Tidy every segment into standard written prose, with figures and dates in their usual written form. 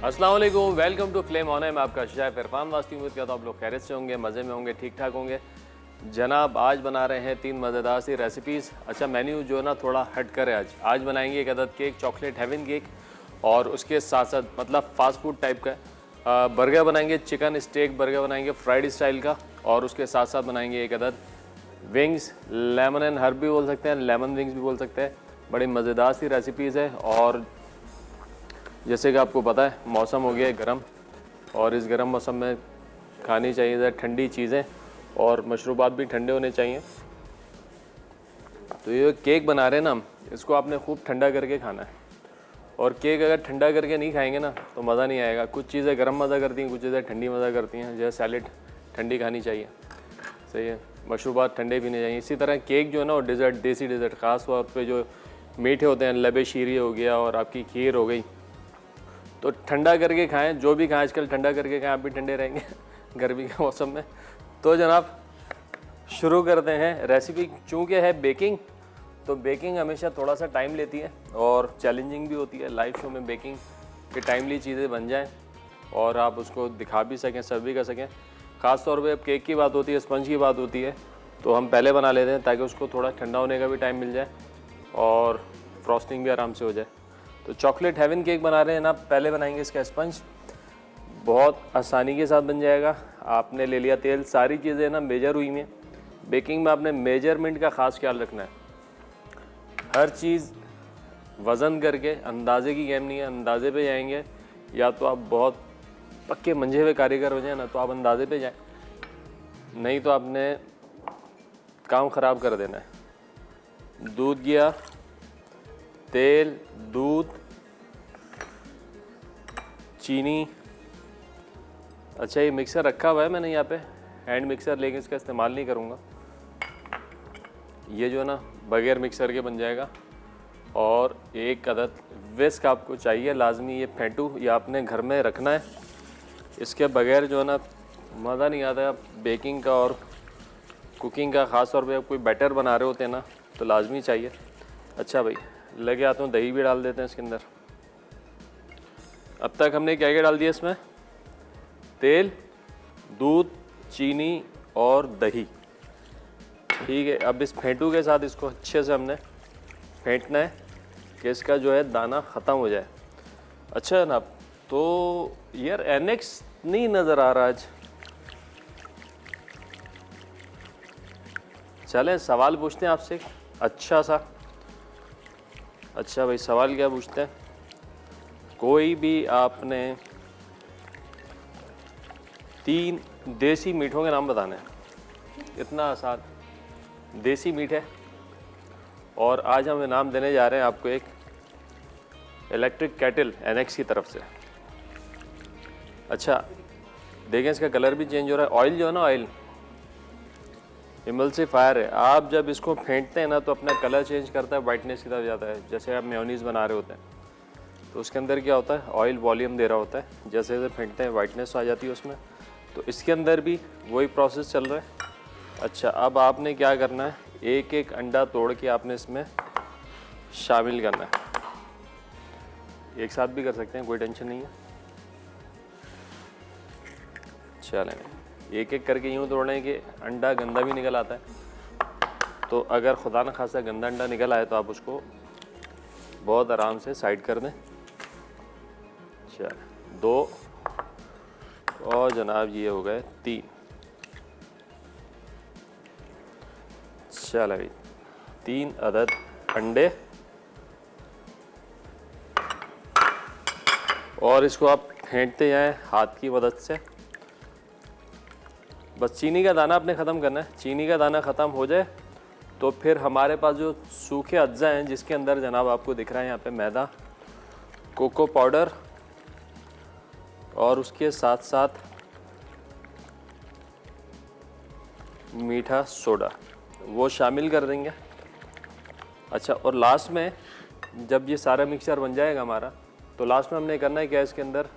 अस्सलाम वालेकुम, welcome to flame on है। मैं आपका शेफ इरफान वास्ती। उम्मीद करता हूँ आप लोग खैरियत से होंगे, मज़े में होंगे, ठीक ठाक होंगे। जनाब आज बना रहे हैं 3 मज़ेदार सी रेसिपीज़। अच्छा मेन्यू जो है ना थोड़ा हट कर है। आज बनाएंगे एक अदद केक, चॉकलेट हेवन केक, और उसके साथ साथ मतलब फ़ास्ट फूड टाइप का बर्गर बनाएंगे, चिकन स्टेक बर्गर बनाएंगे फ्राइड स्टाइल का, और उसके साथ साथ बनाएंगे एक अदद विंग्स, लेमन एंड हर्ब भी बोल सकते हैं, लेमन विंग्स भी बोल सकते हैं। बड़ी मज़ेदार सी रेसिपीज़ है। और जैसे कि आपको पता है मौसम हो गया है गर्म, और इस गर्म मौसम में खानी चाहिए ठंडी चीज़ें, और मशरूबात भी ठंडे होने चाहिए। तो ये केक बना रहे हैं ना हम, इसको आपने खूब ठंडा करके खाना है। और केक अगर ठंडा करके नहीं खाएंगे ना तो मज़ा नहीं आएगा। कुछ चीज़ें गर्म मज़ा करती हैं, कुछ चीज़ें ठंडी मज़ा करती हैं। जैसे सैलेड ठंडी खानी चाहिए, सही है, मशरूबात ठंडे पीने चाहिए। इसी तरह केक जो है ना, और डिज़र्ट, देसी डिज़र्ट, ख़ास तौर पे जो मीठे होते हैं, लबे शीरी हो गया और आपकी खीर हो गई, तो ठंडा करके खाएं। जो भी खाएं आजकल ठंडा करके खाएं, आप भी ठंडे रहेंगे गर्मी के मौसम में। तो जनाब शुरू करते हैं रेसिपी। चूँकि है बेकिंग, तो बेकिंग हमेशा थोड़ा सा टाइम लेती है और चैलेंजिंग भी होती है। लाइव शो में बेकिंग के टाइमली चीज़ें बन जाएं और आप उसको दिखा भी सकें, सर्व भी कर सकें। ख़ास तौर पे अब केक की बात होती है, स्पंज की बात होती है, तो हम पहले बना लेते हैं ताकि उसको थोड़ा ठंडा होने का भी टाइम मिल जाए और फ्रॉस्टिंग भी आराम से हो जाए। तो चॉकलेट हेवन केक बना रहे हैं ना, पहले बनाएंगे इसका स्पंज। बहुत आसानी के साथ बन जाएगा। आपने ले लिया तेल, सारी चीज़ें ना मेजर हुई हैं। बेकिंग में आपने मेजरमेंट का ख़ास ख्याल रखना है। हर चीज़ वज़न करके, अंदाजे की गेम नहीं है, अंदाजे पे जाएंगे। या तो आप बहुत पक्के मंझे हुए कारीगर हो जाए ना, तो आप अंदाजे पे जाएं, नहीं तो आपने काम ख़राब कर देना है। दूध गया, तेल, दूध, चीनी। अच्छा ये मिक्सर रखा हुआ है मैंने यहाँ पे, हैंड मिक्सर, लेकिन इसका इस्तेमाल नहीं करूँगा। ये जो है ना बगैर मिक्सर के बन जाएगा। और एक अदद विस्क आपको चाहिए लाजमी। ये फेंटू ये आपने घर में रखना है। इसके बगैर जो है ना मज़ा नहीं आता बेकिंग का और कुकिंग का। ख़ास तौर पे आप कोई बैटर बना रहे होते हैं ना, तो लाजमी चाहिए। अच्छा भाई लगे आता हूँ, दही भी डाल देते हैं इसके अंदर। अब तक हमने क्या क्या डाल दिया इसमें? तेल, दूध, चीनी और दही। ठीक है, अब इस फेंटू के साथ इसको अच्छे से हमने फेंटना है कि इसका जो है दाना ख़त्म हो जाए। अच्छा जनाब, तो यार एनेक्स नहीं नज़र आ रहा आज। चलें सवाल पूछते हैं आपसे अच्छा सा। अच्छा भाई सवाल क्या पूछते हैं? कोई भी आपने 3 देसी मीठों के नाम बताने हैं। इतना आसान, देसी मीठ है। और आज हम इनाम देने जा रहे हैं आपको एक इलेक्ट्रिक केटल एनेक्स की तरफ से। अच्छा देखें इसका कलर भी चेंज हो रहा है। ऑयल जो है ना, ऑयल इमल्सिफायर है। आप जब इसको फेंटते हैं ना तो अपना कलर चेंज करता है, वाइटनेस की तरफ जाता है। जैसे आप मेयोनीज़ बना रहे होते हैं तो उसके अंदर क्या होता है, ऑयल वॉल्यूम दे रहा होता है। जैसे जैसे फेंटते हैं वाइटनेस आ जाती है उसमें, तो इसके अंदर भी वही प्रोसेस चल रहा है। अच्छा अब आपने क्या करना है, एक एक अंडा तोड़ के आपने इसमें शामिल करना है। एक साथ भी कर सकते हैं, कोई टेंशन नहीं है। चलें एक एक करके यूँ तोड़ने के अंडा गंदा भी निकल आता है। तो अगर खुदा न खासा गंदा अंडा निकल आए तो आप उसको बहुत आराम से साइड कर दें। चल 2 और जनाब ये हो गए 3। चल अभी 3 अदद अंडे, और इसको आप फेंटते जाएं हाथ की मदद से। बस चीनी का दाना आपने ख़त्म करना है। चीनी का दाना ख़त्म हो जाए तो फिर हमारे पास जो सूखे अज्जा हैं, जिसके अंदर जनाब आपको दिख रहा है यहाँ पे मैदा, कोको पाउडर और उसके साथ साथ मीठा सोडा, वो शामिल कर देंगे। अच्छा और लास्ट में जब ये सारा मिक्सचर बन जाएगा हमारा, तो लास्ट में हमने करना है क्या, इसके अंदर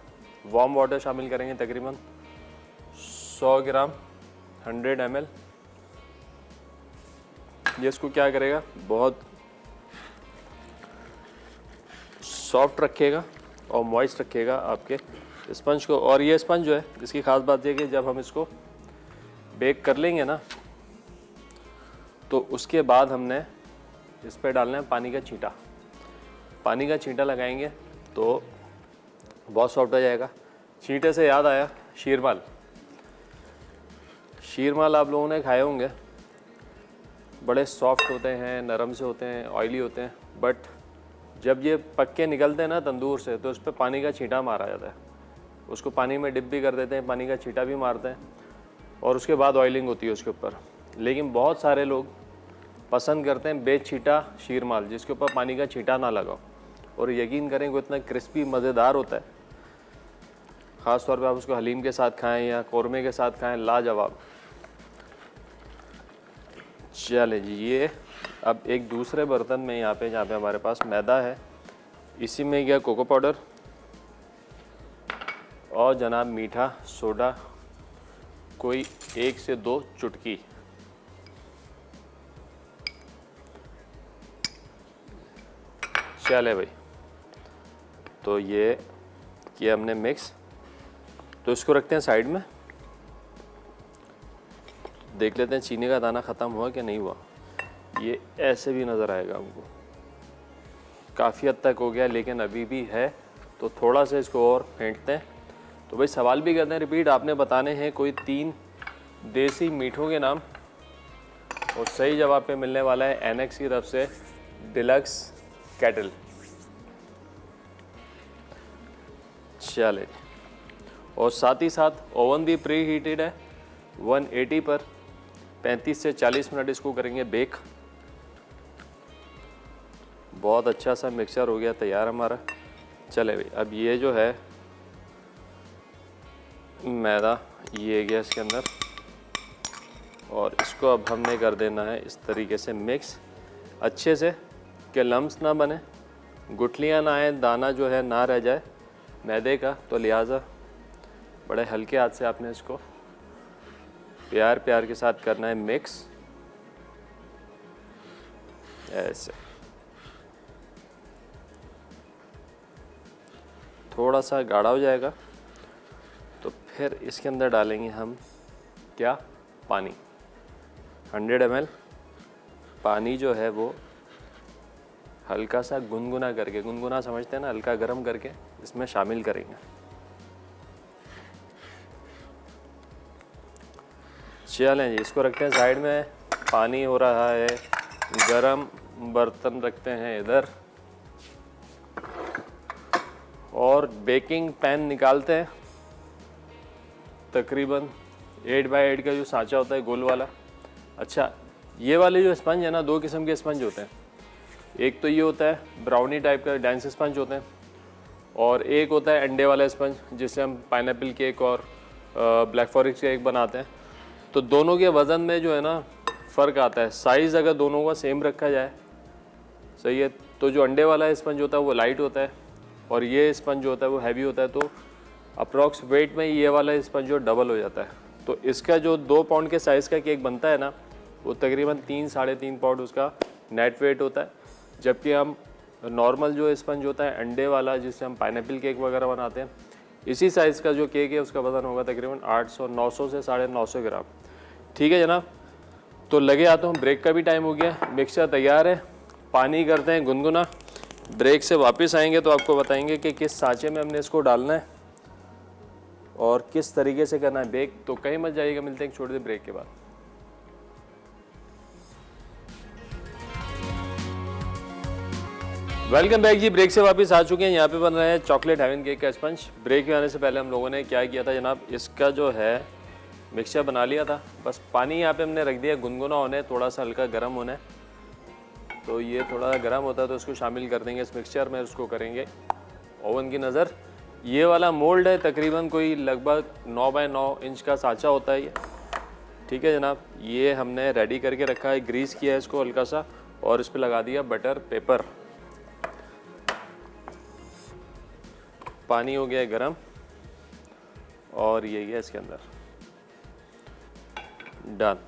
वार्म वाटर शामिल करेंगे तकरीबन 100 ग्राम, 100 ml। ये इसको क्या करेगा, बहुत सॉफ्ट रखेगा और मॉइस्ट रखिएगा आपके स्पंज को। और ये स्पंज जो है इसकी ख़ास बात ये कि जब हम इसको बेक कर लेंगे ना तो उसके बाद हमने इस पर डालना है पानी का छींटा। पानी का छींटा लगाएंगे तो बहुत सॉफ्ट हो जाएगा। छींटे से याद आया, शीरमाल। शीरमाल आप लोगों ने खाए होंगे, बड़े सॉफ्ट होते हैं, नरम से होते हैं, ऑयली होते हैं, बट जब ये पक के निकलते हैं ना तंदूर से तो उस पर पानी का छींटा मारा जाता है। उसको पानी में डिप भी कर देते हैं, पानी का छींटा भी मारते हैं और उसके बाद ऑयलिंग होती है उसके ऊपर। लेकिन बहुत सारे लोग पसंद करते हैं बेछीटा शीरमाल, जिसके ऊपर पानी का छींटा ना लगाओ, और यकीन करें वो इतना क्रिस्पी मज़ेदार होता है। ख़ास तौर पे आप उसको हलीम के साथ खाएं या कौरमे के साथ खाएं, लाजवाब। चले जी, ये अब एक दूसरे बर्तन में यहाँ पे जहाँ पे हमारे पास मैदा है, इसी में गया कोको पाउडर और जनाब मीठा सोडा, कोई 1 से 2 चुटकी। चले भाई, तो ये किया हमने मिक्स, तो इसको रखते हैं साइड में। देख लेते हैं चीनी का दाना ख़त्म हुआ कि नहीं हुआ। ये ऐसे भी नज़र आएगा हमको, काफ़ी हद तक हो गया, लेकिन अभी भी है, तो थोड़ा सा इसको और फेंटते हैं। तो भाई सवाल भी करते हैं रिपीट, आपने बताने हैं कोई 3 देसी मीठों के नाम, और सही जवाब पे मिलने वाला है एनेक्स की तरफ से डिलक्स केटल। चले, और साथ ही साथ ओवन भी प्री हीटेड है 180 पर। 35 से 40 मिनट इसको करेंगे बेक। बहुत अच्छा सा मिक्सचर हो गया तैयार हमारा। चले भाई, अब ये जो है मैदा, ये गया इसके अंदर, और इसको अब हमने कर देना है इस तरीके से मिक्स अच्छे से कि लम्स ना बने, गुठलियाँ ना आए, दाना जो है ना रह जाए मैदे का। तो लिहाजा बड़े हल्के हाथ से आपने इसको प्यार प्यार के साथ करना है मिक्स, ऐसे। थोड़ा सा गाढ़ा हो जाएगा तो फिर इसके अंदर डालेंगे हम क्या, पानी। 100 ml पानी जो है वो हल्का सा गुनगुना करके, गुनगुना समझते हैं ना, हल्का गर्म करके इसमें शामिल करेंगे। चलें जी, इसको रखते हैं साइड में। पानी हो रहा है गरम, बर्तन रखते हैं इधर, और बेकिंग पैन निकालते हैं। तकरीबन 8x8 का जो सांचा होता है गोल वाला। अच्छा, ये वाले जो स्पंज है ना, 2 किस्म के स्पंज होते हैं। एक तो ये होता है ब्राउनी टाइप का डेंस स्पंज होते हैं, और एक होता है अंडे वाला स्पंज जिससे हम पाइनएप्पल केक और ब्लैक फॉरेस्ट केक बनाते हैं। तो दोनों के वज़न में जो है ना फ़र्क आता है। साइज़ अगर दोनों का सेम रखा जाए, सही है, तो जो अंडे वाला स्पंज होता है वो लाइट होता है, और ये स्पंज जो होता है वो हैवी होता है। तो अप्रॉक्स वेट में ये वाला स्पंज जो डबल हो जाता है। तो इसका जो 2 पाउंड के साइज़ का केक बनता है ना, वो तकरीबन 3-3.5 पाउंड उसका नेट वेट होता है। जबकि हम नॉर्मल जो स्पंज होता है अंडे वाला, जिससे हम पाइनएप्पल केक वगैरह बनाते हैं, इसी साइज़ का जो केक है उसका वज़न होगा तकरीबन 800-900 से 950 ग्राम। ठीक है जनाब, तो लगे आता हूँ, ब्रेक का भी टाइम हो गया, मिक्सचर तैयार है, पानी करते हैं गुनगुना। ब्रेक से वापस आएंगे तो आपको बताएंगे कि किस सांचे में हमने इसको डालना है और किस तरीके से करना है बेक। तो कहीं मत जाइएगा, मिलते हैं एक छोटे से ब्रेक के बाद। वेलकम बैक जी, ब्रेक से वापस आ चुके हैं। यहाँ पे बन रहा है चॉकलेट हेवन केक का स्पंज। ब्रेक में आने से पहले हम लोगों ने क्या किया था जनाब, इसका जो है मिक्सचर बना लिया था। बस पानी यहाँ पे हमने रख दिया गुनगुना होने, थोड़ा सा हल्का गर्म होने। तो ये थोड़ा गर्म होता है तो इसको शामिल कर देंगे इस मिक्सचर में, उसको करेंगे ओवन की नज़र। ये वाला मोल्ड है, तकरीबन कोई लगभग 9x9 इंच का सांचा होता है ये। ठीक है जनाब, ये हमने रेडी करके रखा है, ग्रीस किया है इसको हल्का सा, और इस पर लगा दिया बटर पेपर। पानी हो गया है गरम, और ये गया इसके अंदर डन।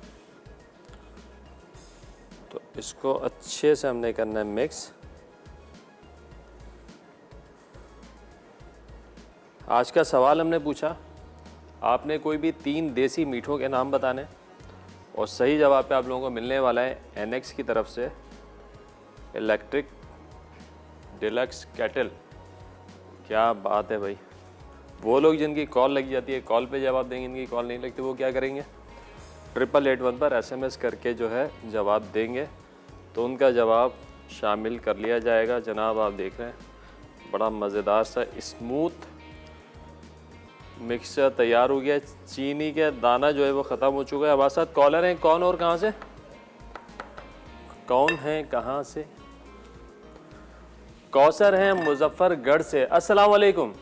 तो इसको अच्छे से हमने करना है मिक्स। आज का सवाल हमने पूछा, आपने कोई भी 3 देसी मीठों के नाम बताने और सही जवाब पे आप लोगों को मिलने वाला है एनएक्स की तरफ से इलेक्ट्रिक डिलक्स केटल। क्या बात है भाई। वो लोग जिनकी कॉल लग जाती है कॉल पे जवाब देंगे, इनकी कॉल नहीं लगती वो क्या करेंगे, 8881 पर SMS करके जो है जवाब देंगे तो उनका जवाब शामिल कर लिया जाएगा। जनाब आप देख रहे हैं बड़ा मज़ेदार सा स्मूथ मिक्सचर तैयार हो गया। चीनी के दाना जो है वो ख़त्म हो चुका है। हमारे साथ कॉलर हैं, कौन और कहाँ से, कौन है कहाँ से? कौसर हैं मुजफ्फरगढ़ से। अस्सलाम वालेकुम।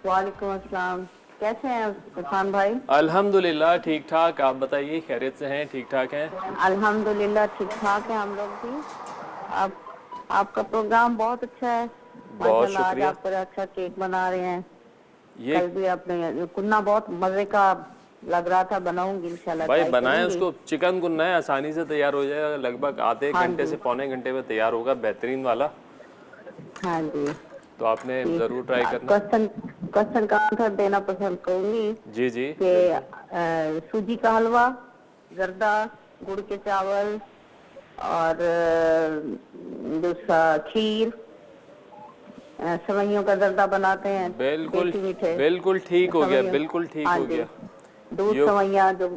वालेकुम अस्सलाम। कैसे हैं इरफान भाई? अल्हम्दुलिल्लाह ठीक ठाक, आप बताइए खैरियत से हैं, ठीक ठाक हैं? अल्हम्दुलिल्लाह ठीक ठाक है हम लोग भी। आपका प्रोग्राम बहुत अच्छा है बहुत माशाल्लाह। आज शुक्रिया। आप बड़ा अच्छा केक बना रहे हैं। ये कल भी आपने कुन्ना बहुत मजे का लग रहा था, बनाऊंगी इंशाल्लाह। भाई ट्राई बनाए करूंगी। उसको, चिकन गुन्ना है, आसानी से तैयार हो जाएगा, लगभग आधे हाँ घंटे जी। से पौने घंटे में तैयार होगा, बेहतरीन वाला। हाँ जी। तो आपने ज़रूर ट्राई करना। क्वेश्चन का आंसर देना पसंद करूंगी जी जी। कि सूजी का हलवा, जर्दा, गुड़ के चावल और दूसरा खीर, सेवइयों का जर्दा बनाते हैं। बिल्कुल देसी मीठे। बिल्कुल ठीक हो गया, सेवइयों- बिल्कुल ठीक हाँ हो जी। गया। दूध सेवइयाँ जो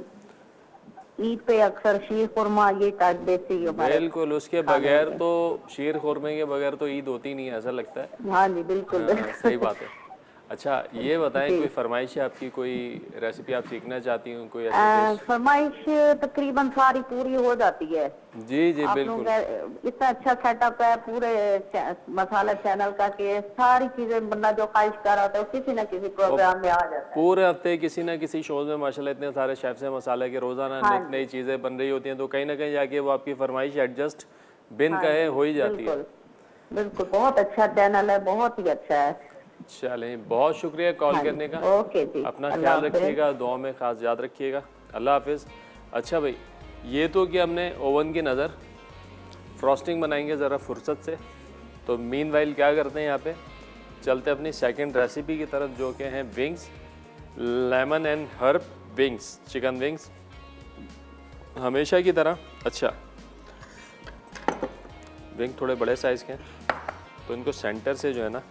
ईद पे अक्सर शीर खुरमा ये टाइप देसी हमारे। बिल्कुल, उसके बगैर तो शीर खुरमे के बगैर तो ईद होती नहीं है, ऐसा लगता है। हाँ जी बिल्कुल। हाँ, सही बात है। अच्छा ये बताएं, कोई फरमाइश है आपकी, कोई रेसिपी आप सीखना चाहती हूँ, कोई ऐसी डिश? फरमाइश तकरीबन सारी पूरी हो जाती है। जी जी आप बिल्कुल। लोगों का इतना अच्छा सेटअप है पूरे मसाला चैनल का कि सारी चीजें बंदा जो ख्वाहिश कर रहा था किसी न किसी प्रोग्राम में आ जाता है। पूरे हफ्ते किसी ना किसी शोज में माशाल्लाह इतने सारे शेफ्स हैं, मसाले के रोजाना हाँ नई नई चीजें बन रही होती हैं, तो कहीं ना कहीं जाके वो आपकी फरमाइश एडजस्ट बिन हाँ कहे जी, हो ही जाती है। बिल्कुल बिल्कुल, बहुत अच्छा चैनल है, बहुत ही अच्छा है। चलें, बहुत शुक्रिया कॉल हाँ जी, करने का। ओके जी, अपना अल्लाह ख्याल हाफ़िज़। रखिएगा, दुआ में खास याद रखिएगा। अल्लाह हाफिज़। अच्छा भाई, ये तो कि हमने ओवन की नज़र, फ्रॉस्टिंग बनाएंगे ज़रा फुर्सत से। तो मीनवाइल क्या करते हैं, यहाँ पे चलते अपनी सेकंड रेसिपी की तरफ, जो कि हैं wings, lemon and herb wings, chicken wings हमेशा की तरह। अच्छा, विंग थोड़े बड़े साइज़ के हैं तो इनको सेंटर से जो है ना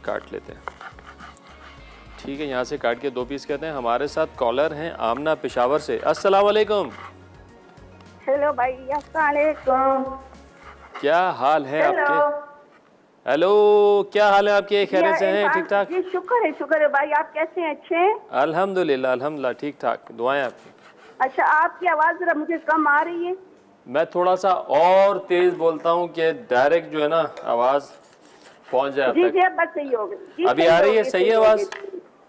काट लेते हैं। ठीक है, यहाँ से काट के 2 पीस करते हैं। हमारे साथ कॉलर हैं आमना पेशावर से। अस्सलाम वालेकुम। हेलो भाई, अस्सलाम वालेकुम। क्या हाल है आपके? हेलो, क्या हाल है आपके? खैरियत से हैं, ठीक ठाक? जी शुक्र है भाई, आप कैसे हैं? अच्छे हैं? अल्हम्दुलिल्लाह अल्हम्दुलिल्लाह ठीक ठाक, दुआएं आपकी। अच्छा, आपकी आवाज़ जरा मुझे कम आ रही है। मैं थोड़ा सा और तेज बोलता हूँ कि डायरेक्ट जो है ना आवाज़ पहुँच जाए आप जी तक। जी, अब बस सही होगी जी। अभी आ रही है सही आवाज़?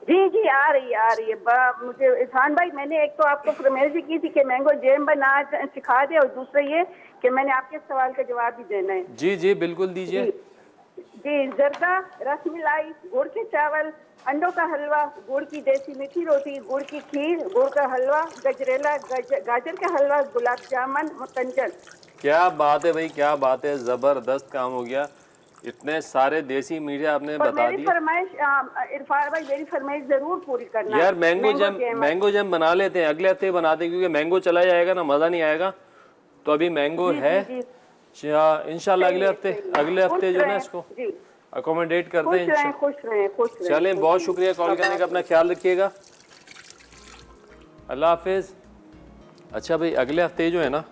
जी जी, आ रही है। मुझे इरफान भाई, मैंने एक तो आपको फरमाइश भी की थी कि मैंगो जैम बना सिखा दे, और दूसरा ये कि मैंने आपके सवाल का जवाब भी देना है। जी जी बिल्कुल दीजिए। जी, जर्दा, रसमलाई, गुड़ के चावल, अंडों का हलवा, गुड़ की देसी मीठी रोटी, गुड़ की खीर, गुड़ का हलवा, गजरेला, गाजर का हलवा, गुलाब जामुन, मुतंजन। क्या बात है भाई, क्या बात है, ज़बरदस्त काम हो गया। इतने सारे देसी मीठे आपने पर बता मेरी दिए। फरमाइश इरफान भाई, मेरी फरमाइश जरूर पूरी करना। यार मैंगो जैम बना लेते हैं, अगले हफ्ते बनाते हैं, क्योंकि मैंगो चला जाएगा ना, मज़ा नहीं आएगा। तो अभी मैंगो है, इंशाल्लाह अगले हफ्ते जो है ना इसको अकोमोडेट करते हैं। खुश रहें। चलें, बहुत शुक्रिया कॉल करने का, अपना ख्याल रखिएगा, अल्लाह हाफिज़। अच्छा भाई, अगले हफ्ते जो है ना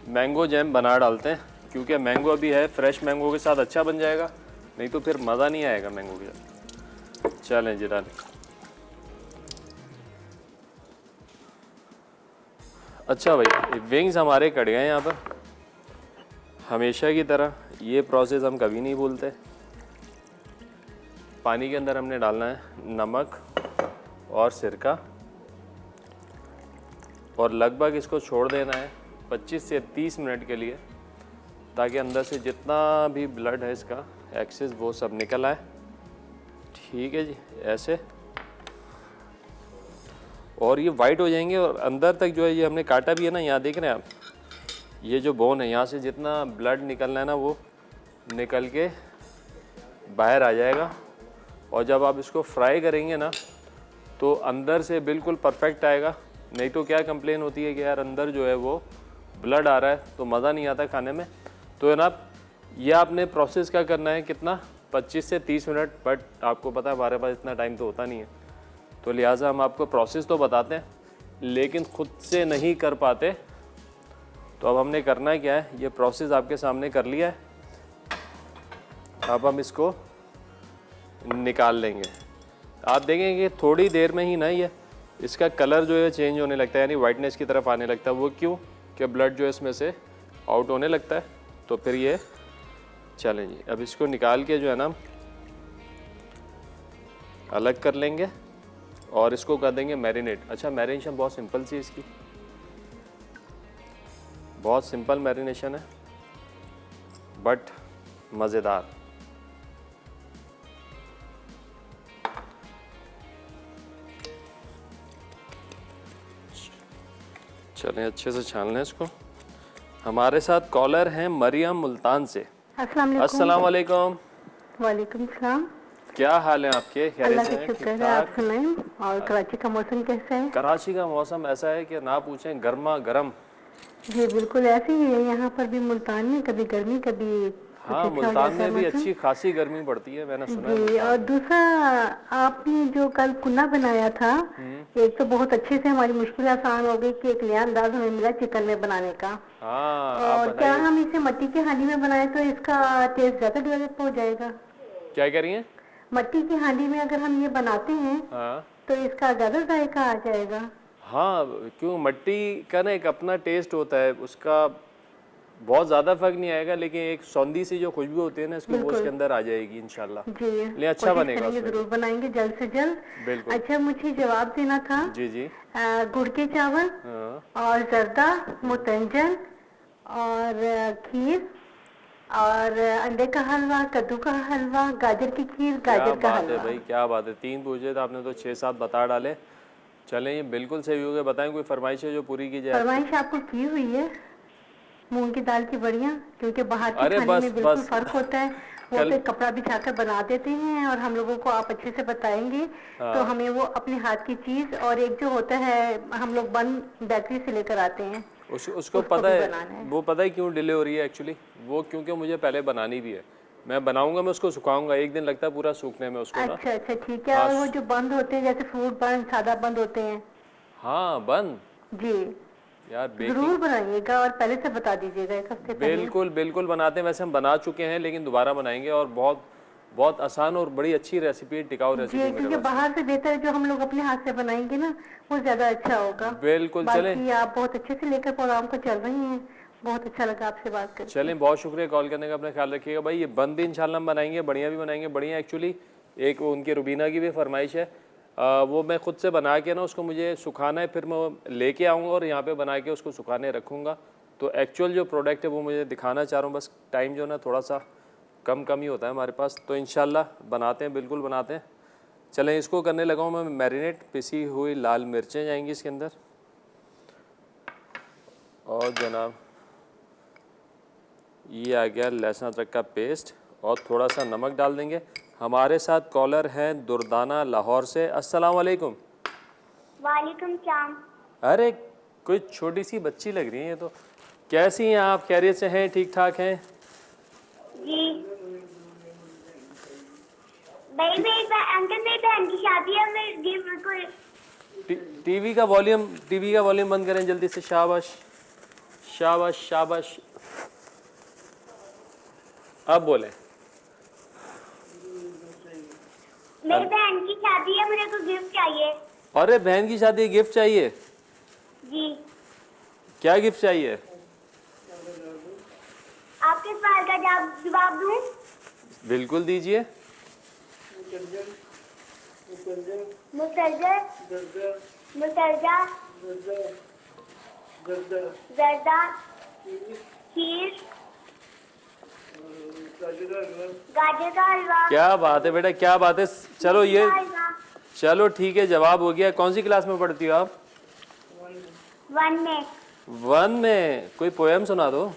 मैंगो जैम बना डालते हैं, क्योंकि मैंगो अभी है, फ्रेश मैंगो के साथ अच्छा बन जाएगा, नहीं तो फिर मज़ा नहीं आएगा मैंगो के साथ। चलें जी डालें। अच्छा भाई, विंग्स हमारे कट गए यहाँ पर। हमेशा की तरह ये प्रोसेस हम कभी नहीं भूलते। पानी के अंदर हमने डालना है नमक और सिरका, और लगभग इसको छोड़ देना है 25 से 30 मिनट के लिए, ताकि अंदर से जितना भी ब्लड है इसका एक्सेस वो सब निकल आए। ठीक है जी, ऐसे, और ये वाइट हो जाएंगे, और अंदर तक जो है ये हमने काटा भी है ना, यहाँ देख रहे हैं आप, ये जो बोन है, यहाँ से जितना ब्लड निकलना है ना वो निकल के बाहर आ जाएगा। और जब आप इसको फ्राई करेंगे ना तो अंदर से बिल्कुल परफेक्ट आएगा। नहीं तो क्या कंप्लेन होती है कि यार अंदर जो है वो ब्लड आ रहा है तो मज़ा नहीं आता खाने में। तो जनाब ये आपने प्रोसेस क्या करना है, कितना 25 से 30 मिनट, बट आपको पता है हमारे पास इतना टाइम तो होता नहीं है, तो लिहाजा हम आपको प्रोसेस तो बताते हैं लेकिन ख़ुद से नहीं कर पाते। तो अब हमने करना है क्या है, ये प्रोसेस आपके सामने कर लिया है। अब हम इसको निकाल लेंगे। आप देखेंगे कि थोड़ी देर में ही ना ये इसका कलर जो है चेंज होने लगता है, यानी वाइटनेस की तरफ आने लगता है। वो क्यों कि ब्लड जो है इसमें से आउट होने लगता है। तो फिर ये चलें जी, अब इसको निकाल के जो है ना अलग कर लेंगे और इसको कर देंगे मैरिनेट। अच्छा, मैरिनेशन बहुत सिंपल सी इसकी, बहुत सिंपल मैरिनेशन है बट मज़ेदार। चलें अच्छे से छान लें इसको। हमारे साथ कॉलर हैं मरियम मुल्तान से। अस्सलाम वालेकुम। वालेकुम सलाम। क्या हाल है आपके? अल्लाह का शुक्र है, आप सुनाएं। और कराची का मौसम कैसा है? कराची का मौसम ऐसा है कि ना पूछें, गर्मा गर्म। जी बिल्कुल ऐसे ही है यहाँ पर भी। मुल्तान में कभी गर्मी कभी हाँ, मुल्तान में भी अच्छी खासी गर्मी पड़ती है, मैंने सुना है। जी, और दूसरा आपने जो कल कुन्ना बनाया था, एक तो बहुत अच्छे से हमारी मुश्किल आसान हो गई कि एक नया अंदाज हमें मिला चिकन में बनाने का। हाँ, और क्या हम इसे मिट्टी की हांडी में बनाए तो इसका टेस्ट ज्यादा डेवलप हो जाएगा? क्या कह रही हैं? मिट्टी की हांडी में अगर हम ये बनाते हैं तो इसका ज्यादा जायका आ जाएगा। हाँ, क्यों, मिट्टी का ना एक अपना टेस्ट होता है, उसका बहुत ज़्यादा फर्क नहीं आएगा, लेकिन एक सौंधी सी जो खुशबू होती है ना इसकी वो उसके अंदर आ जाएगी इंशाल्लाह। जी, ले अच्छा बनेगा, जरूर बनाएंगे जल्द से जल्द। बिल्कुल। अच्छा, मुझे जवाब देना था। जी जी। गुड़ के चावल और जर्दा, मुतंजन और खीर और अंडे का हलवा, कद्दू का हलवा, गाजर की खीर, गाजर का हलवा। भाई क्या बात है, 3 पूछे तो आपने तो 6-7 बता डाले। चलें, ये बिल्कुल सही हो गया। बताएं कोई फरमाइश है जो पूरी की जाए? फरमाइश आपको की हुई है मूंग की दाल की बड़ियाँ, क्योंकि बाहर के खाने में बिल्कुल फर्क होता है। वो तो कपड़ा बिछाकर बना देते हैं और हम लोगों को आप अच्छे से बताएंगे तो हमें वो अपने हाथ की चीज, और एक जो होता है हम लोग बन बेकरी से लेकर आते हैं उसको पता है वो पता है क्यों डिले हो रही है एक्चुअली? वो क्योंकि मुझे पहले बनानी भी है। मैं बनाऊंगा, मैं उसको सुखाऊंगा, एक दिन लगता है पूरा सूखने में उसको। अच्छा अच्छा, ठीक है। और वो जो बंद होते हैं जैसे फ्रूट बंद, सादा बंद होते हैं। हाँ, बंद जी यार, जरूर बनाइएगा और पहले से बता दीजिएगा एक हफ्ते पहले। बिल्कुल बिल्कुल बनाते हैं। वैसे हम बना चुके हैं लेकिन दोबारा बनाएंगे, और बहुत बहुत आसान और बड़ी अच्छी रेसिपी, टिकाऊ रेसिपी। क्योंकि बाहर से बेहतर है जो हम लोग अपने हाथ से बनाएंगे ना, वो ज्यादा अच्छा होगा। बिल्कुल। चलें, आप बहुत अच्छे से लेकर प्रोग्राम को चल रही हैं, बहुत अच्छा लगा आपसे बात करके। चलें, बहुत शुक्रिया कॉल करने का, अपना ख्याल रखिएगा भाई। ये बंद भी इंशाल्लाह हम बनाएंगे, बढ़िया भी बनाएंगे। बढ़िया एक्चुअली एक उनकी रुबीना की भी फरमाइश है, वो मैं खुद से बना के ना उसको मुझे सुखाना है, फिर मैं लेके आऊँगा और यहाँ पे बना के उसको सुखाने रखूँगा। तो एक्चुअल जो प्रोडक्ट है वो मुझे दिखाना चाह रहा हूँ, बस टाइम जो ना थोड़ा सा कम ही होता है हमारे पास। तो इंशाल्लाह बनाते हैं, बिल्कुल बनाते हैं। चलें, इसको करने लगा हूँ मैं मैरिनेट। पिसी हुई लाल मिर्चें जाएंगी इसके अंदर, और जनाब ये आ गया लहसुन अदरक का पेस्ट, और थोड़ा सा नमक डाल देंगे। हमारे साथ कॉलर हैं दुर्दाना लाहौर से। अस्सलाम वालेकुम। वालेकुम सलाम। अरे कोई छोटी सी बच्ची लग रही है ये तो। कैसी हैं आप? खैरियत से हैं? ठीक ठाक हैं? जी भाई, मेरी अंकल मेरी बहन की शादी है, मैं गिफ्ट को टीवी का वॉल्यूम बंद करें जल्दी से। शाबाश शाबाश शाबाश, अब बोले। मेरी बहन की शादी है, मेरे को गिफ्ट चाहिए। अरे बहन की शादी, गिफ्ट चाहिए? जी। क्या गिफ्ट चाहिए? आपके सवाल का जवाब दूं? बिल्कुल दीजिए। मुसलजर, मुसलजा, जर्दा, खीर, गाजर का हलवा। क्या बात है बेटा, क्या बात है। चलो ये, चलो ठीक है, जवाब हो गया। कौन सी क्लास में पढ़ती हो आप? 1 में। 1 में। कोई पोएम सुना दो,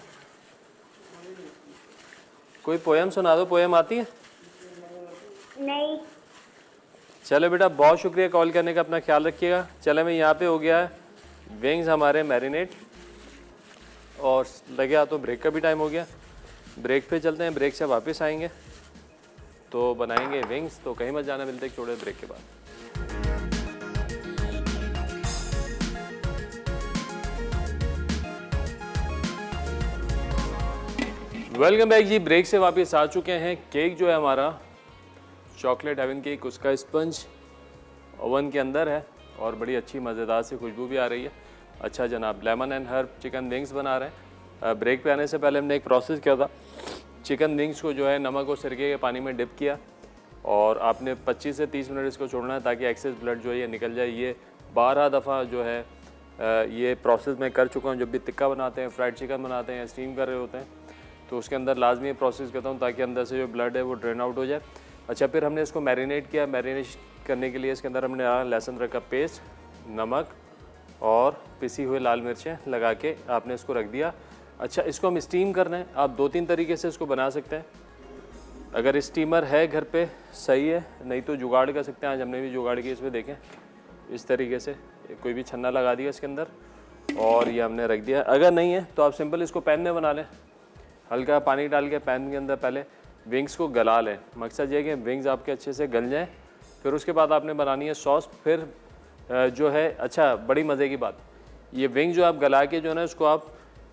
कोई पोएम सुना दो। पोएम आती है? नहीं। चलो बेटा, बहुत शुक्रिया कॉल करने का, अपना ख्याल रखिएगा। चले मैं यहाँ पे हो गया है विंग्स हमारे मैरिनेट, और लगे आ तो ब्रेक का भी टाइम हो गया। ब्रेक पे चलते हैं, ब्रेक से वापस आएंगे तो बनाएंगे विंग्स। तो कहीं मत जाना, मिलते हैं छोटे ब्रेक के बाद। वेलकम बैक जी, ब्रेक से वापस आ चुके हैं। केक जो है हमारा चॉकलेट हेवन केक, उसका स्पंज ओवन के अंदर है और बड़ी अच्छी मज़ेदार सी खुशबू भी आ रही है। अच्छा जनाब, lemon and herb chicken wings बना रहे हैं। ब्रेक पे आने से पहले हमने एक प्रोसेस किया था। चिकन विंग्स को जो है नमक और सिरके के पानी में डिप किया और आपने 25 से 30 मिनट इसको छोड़ना है ताकि एक्सेस ब्लड जो है ये निकल जाए। ये 12 दफ़ा जो है ये प्रोसेस मैं कर चुका हूँ। जब भी टिक्का बनाते हैं, फ्राइड चिकन बनाते हैं, स्टीम कर रहे होते हैं, तो उसके अंदर लाजमी ये प्रोसेस करता हूँ ताकि अंदर से जो ब्लड है वो ड्रेन आउट हो जाए। अच्छा, फिर हमने इसको मैरिनेट किया। मैरिनेट करने के लिए इसके अंदर हमने लहसुन अदरक का पेस्ट, नमक और पिसी हुई लाल मिर्चें लगा के आपने इसको रख दिया। अच्छा, इसको हम स्टीम करना है। आप 2-3 तरीके से इसको बना सकते हैं। अगर स्टीमर है घर पे सही है, नहीं तो जुगाड़ कर सकते हैं। आज हमने भी जुगाड़ की, इसमें देखें इस तरीके से कोई भी छन्ना लगा दिया इसके अंदर और ये हमने रख दिया। अगर नहीं है तो आप सिंपल इसको पैन में बना लें। हल्का पानी डाल के पैन के अंदर पहले विंग्स को गला लें। मकसद ये है कि विंग्स आपके अच्छे से गल जाएँ। फिर उसके बाद आपने बनानी है सॉस। फिर जो है, अच्छा बड़ी मज़े की बात, ये विंग जो आप गला के जो है ना उसको आप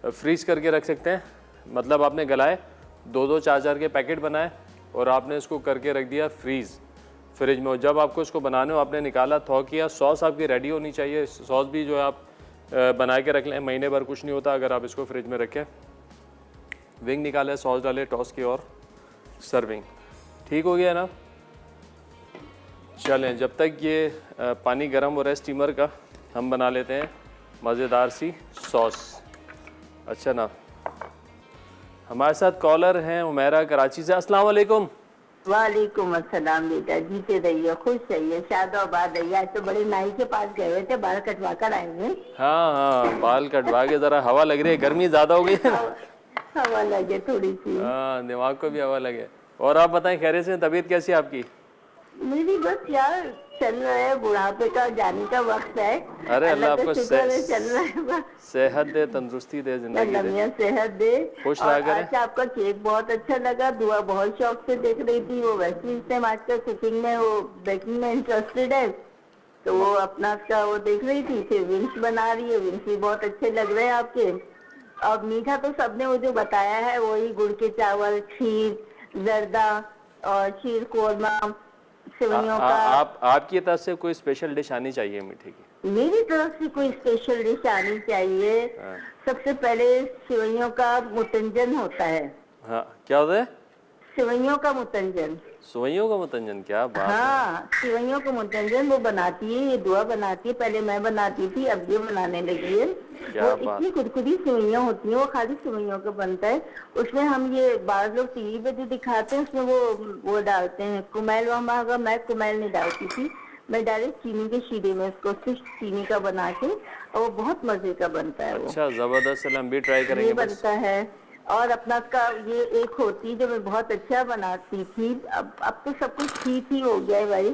फ्रीज़ करके रख सकते हैं। मतलब आपने गलाए 2-2, 4-4 के पैकेट बनाए और आपने इसको करके रख दिया फ्रिज में। और जब आपको इसको बनाने हो, आपने निकाला, थॉ किया, सॉस आपकी रेडी होनी चाहिए। सॉस भी जो है आप बना के रख लें, महीने भर कुछ नहीं होता अगर आप इसको फ्रिज में रखें। विंग निकाले, सॉस डाले, टॉस की और सर्विंग। ठीक हो गया ना। चलें, जब तक ये पानी गर्म हो रहा है स्टीमर का, हम बना लेते हैं मज़ेदार सी सॉस। अच्छा ना, हमारे साथ कॉलर हैं उमेरा कराची से। अस्सलाम वालेकुम। वालेकुम अस्सलाम बेटा, जीते रहिए, खुश रहिए, शादाबाद रहिए। आज तो बड़े नाई के पास गए हुए थे, बाल कटवा कर आए हैं। हाँ, बाल कटवा के ज़रा हवा लग रही है, गर्मी ज़्यादा हो गई है ना। हवा लगे थोड़ी सी। हाँ, दिमाग को भी हवा लगे। और आप बताएं, खैरियत से? तबीयत कैसी है आपकी? मेरी बस यार चल रहा है, बुढ़ापे का जाने का वक्त है। अरे अल्लाह आपको चल रहा है बस। सेहत दे, तंदुरुस्ती दे, जिंदगी दे, सेहत दे, खुश रहा करें। अच्छा, आपका केक बहुत अच्छा लगा। दुआ बहुत शौक से देख रही थी। वो वैसे इस टाइम आजकल कुकिंग में, वो बेकिंग में इंटरेस्टेड है, तो वो अपना उसका वो देख रही थी। फिर विंग्स बना रही है, विंग्स भी बहुत अच्छे लग रहे हैं आपके। और मीठा तो सबने वो जो बताया है वही, गुड़ के चावल, खीर, जर्दा और शीर कोरमा, सेवइयों का। आपकी तरफ से कोई स्पेशल डिश आनी चाहिए मीठे की? मेरी तरफ से कोई स्पेशल डिश आनी चाहिए। सबसे पहले सेवइयों का मुतंजन होता है। हाँ, क्या होता है? सेवइयों का मुतंजन। सेवइयों का मुतंजन, क्या बात है। हाँ, सेवइयों का मुतंजन वो बनाती है, ये दुआ बनाती है। पहले मैं बनाती थी, अब ये बनाने लगी है। वो इतनी कुरकुरी सेवइयाँ होती हैं, वो खाली सेवइयों का बनता है। उसमें हम ये बाहर लोग टीवी पे जो दिखाते हैं, उसमें वो डालते हैं कुमैल। वहाँ मैं कुमैल नहीं डालती थी, मैं डायरेक्ट चीनी के शीरे में उसको सिर्फ चीनी का बना के, और वो बहुत मजे का बनता है। वो अच्छा, जबरदस्त, हम भी ट्राई करेंगे। बनता है। और अपना का ये एक होती जो मैं बहुत अच्छा बनाती थी, अब तो सब कुछ ठीक ही हो गया है भाई।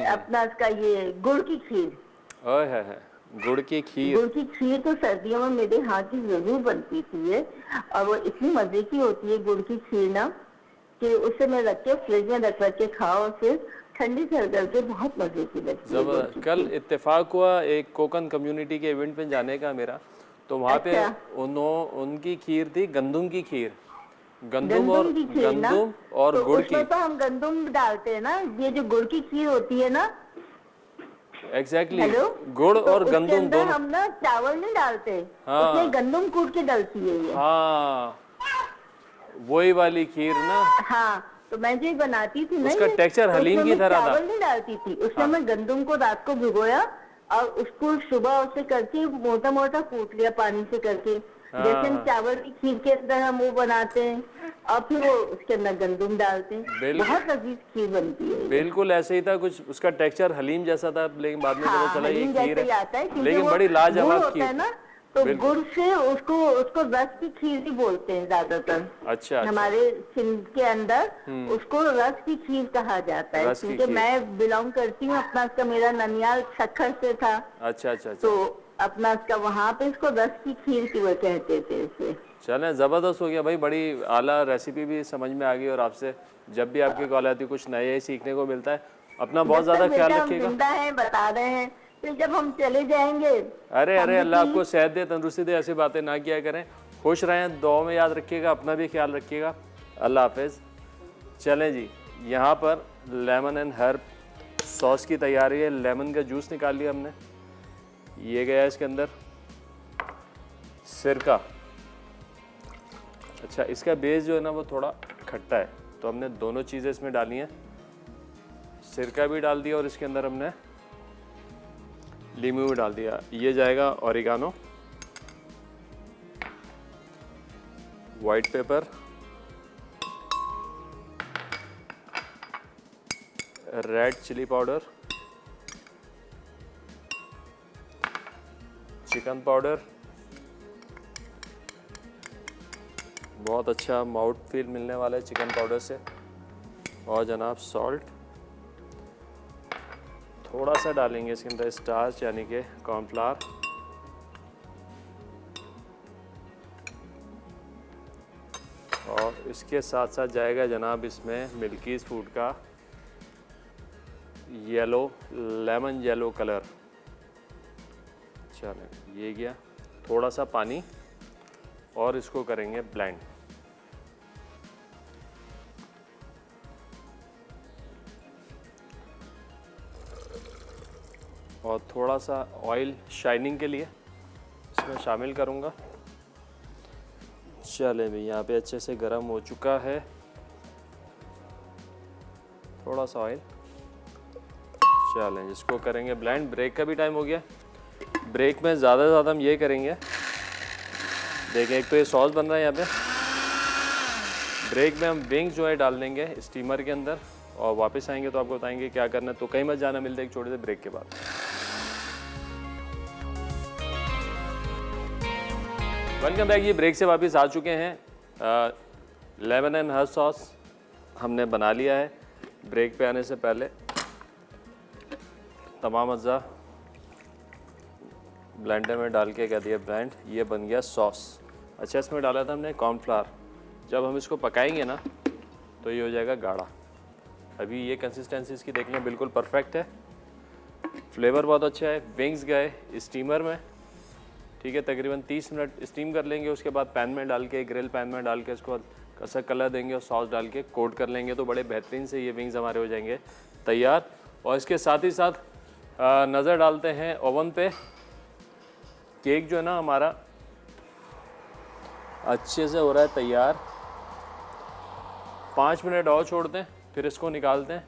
अपना इसका ये गुड़ की खीर। ओए है, गुड़ की खीर। गुड़ की खीर तो सर्दियों में मेरे हाथ की जरूर बनती थी ये, और वो इतनी मजे की होती है गुड़ की खीर ना, कि उसे मैं रख के फ्रिज में रख के खाओ, फिर ठंडी करके बहुत मजे की लगती है। कल इत्तेफाक हुआ एक कोकन कम्युनिटी के इवेंट में जाने का मेरा, तो वहाँ पे उनकी खीर थी, गंदुम की खीर। गंदुम और तो गुड़ की। तो हम गंदुम डालते हैं ना, ये जो गुड़ की खीर होती है ना। एग्जैक्टली, गुड़ और गंदुम दोनों। हम ना चावल नहीं डालते, हाँ, उसमें गंदुम कूट के डलती है ये। हाँ, वही वाली खीर ना। हाँ, तो मैं जो बनाती थी ना, उसका टेक्सचर हलीम की तरह था। चावल नहीं डालती थी उसमें, मैं गंदुम को रात को भिगोया और उसको सुबह उसे करके मोटा मोटा कूट लिया पानी से करके, जैसे हम चावल की खीर के अंदर हम वो बनाते हैं, और फिर वो उसके अंदर गंदुम डालते हैं। बहुत लजीज खीर बनती है। बिल्कुल ऐसे ही था, कुछ उसका टेक्सचर हलीम जैसा था, लेकिन बाद में पता चला ये खीर है, लेकिन लेकिन बड़ी लाजवाब खीर है ना, तो गुड़ से उसको रस की खीर भी बोलते हैं ज्यादातर। अच्छा। हमारे सिंध के अंदर उसको रस की खीर कहा जाता है, क्योंकि मैं बिलोंग करती हूँ, अपना उसका मेरा ननियाल सखर से था। अच्छा अच्छा। तो अपना उसका वहाँ पे इसको रस की खीर की वो कहते थे इसे। चलें, ज़बरदस्त हो गया भाई, बड़ी आला रेसिपी भी समझ में आ गई। और आपसे जब भी आपकी कॉल आती है कुछ नया ही सीखने को मिलता है। अपना बहुत ज़्यादा ख्याल रखिएगा। जिंदा है बता रहे हैं, फिर जब हम चले जाएंगे। अरे अल्लाह आपको सेहत दे, तंदुरुस्ती दे, ऐसी बातें ना किया करें। खुश रहें, दुआ में याद रखिएगा, अपना भी ख्याल रखिएगा। अल्लाह हाफिज़। चलें जी, यहाँ पर लेमन एंड हर्ब सॉस की तैयारी है। लेमन का जूस निकाल लिया हमने, ये गया इसके अंदर सिरका। अच्छा, इसका बेस जो है ना वो थोड़ा खट्टा है, तो हमने दोनों चीज़ें इसमें डाली हैं, सिरका भी डाल दिया और इसके अंदर हमने लीमू भी डाल दिया। ये जाएगा oregano, white pepper, red chilli powder, chicken powder, बहुत अच्छा माउथ फील मिलने वाला है चिकन पाउडर से, और जनाब सॉल्ट थोड़ा सा डालेंगे इसके अंदर, स्टार्च यानी कि कॉर्नफ्लावर, और इसके साथ साथ जाएगा जनाब इसमें मिल्कीज़ फूड का येलो लेमन येलो कलर। चलें, ये गया, थोड़ा सा पानी, और इसको करेंगे ब्लेंड। और थोड़ा सा ऑयल शाइनिंग के लिए इसमें शामिल करूँगा। चले भी, यहाँ पे अच्छे से गर्म हो चुका है, थोड़ा सा ऑयल। चलें, इसको करेंगे ब्लेंड। ब्रेक का भी टाइम हो गया। ब्रेक में ज़्यादा से ज़्यादा हम ये करेंगे, देखें, एक तो ये सॉस बन रहा है यहाँ पे। ब्रेक में हम विंग्स जो है डाल देंगे स्टीमर के अंदर, और वापस आएंगे तो आपको बताएंगे क्या करना है। तो कहीं मत जाना, मिलते हैं एक छोटे से ब्रेक के बाद। Welcome back. ये ब्रेक से वापस आ चुके हैं। लेमन एंड हर्ब सॉस हमने बना लिया है। ब्रेक पे आने से पहले तमाम अज़्ज़ा ब्लेंडर में डाल के कह दिया ब्लेंड, ये बन गया सॉस। अच्छा, इसमें डाला था हमने कॉर्नफ्लावर। जब हम इसको पकाएंगे ना तो ये हो जाएगा गाढ़ा। अभी ये कंसिस्टेंसी इसकी देख लें, बिल्कुल परफेक्ट है, फ्लेवर बहुत अच्छा है। विंग्स गए स्टीमर में, ठीक है, तकरीबन 30 मिनट स्टीम कर लेंगे। उसके बाद पैन में डाल के, ग्रिल पैन में डाल के इसको कसा कलर देंगे और सॉस डाल के कोट कर लेंगे, तो बड़े बेहतरीन से ये विंग्स हमारे हो जाएंगे तैयार। और इसके साथ ही साथ नज़र डालते हैं ओवन पे। केक जो है ना हमारा अच्छे से हो रहा है तैयार। 5 मिनट और छोड़ दें, फिर इसको निकालते हैं।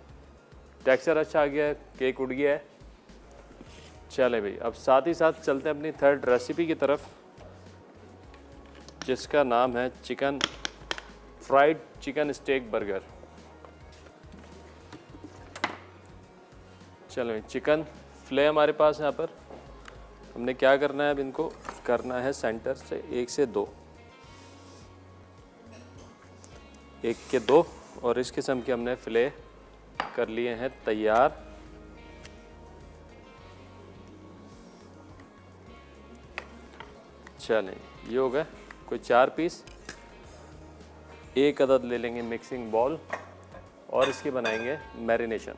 टेक्सचर अच्छा आ गया है, केक उड़ गया है। चले भाई, अब साथ ही साथ चलते हैं अपनी थर्ड रेसिपी की तरफ, जिसका नाम है chicken fried chicken steak burger. चलो, चिकन फिले हमारे पास यहाँ पर। हमने क्या करना है, अब इनको करना है सेंटर से 1 से 2, 1 के 2, और इस किस्म के हमने फिले कर लिए हैं तैयार। चलें, ये हो गए कोई 4 पीस। 1 अदद ले लेंगे मिक्सिंग बॉल, और इसकी बनाएंगे मैरिनेशन।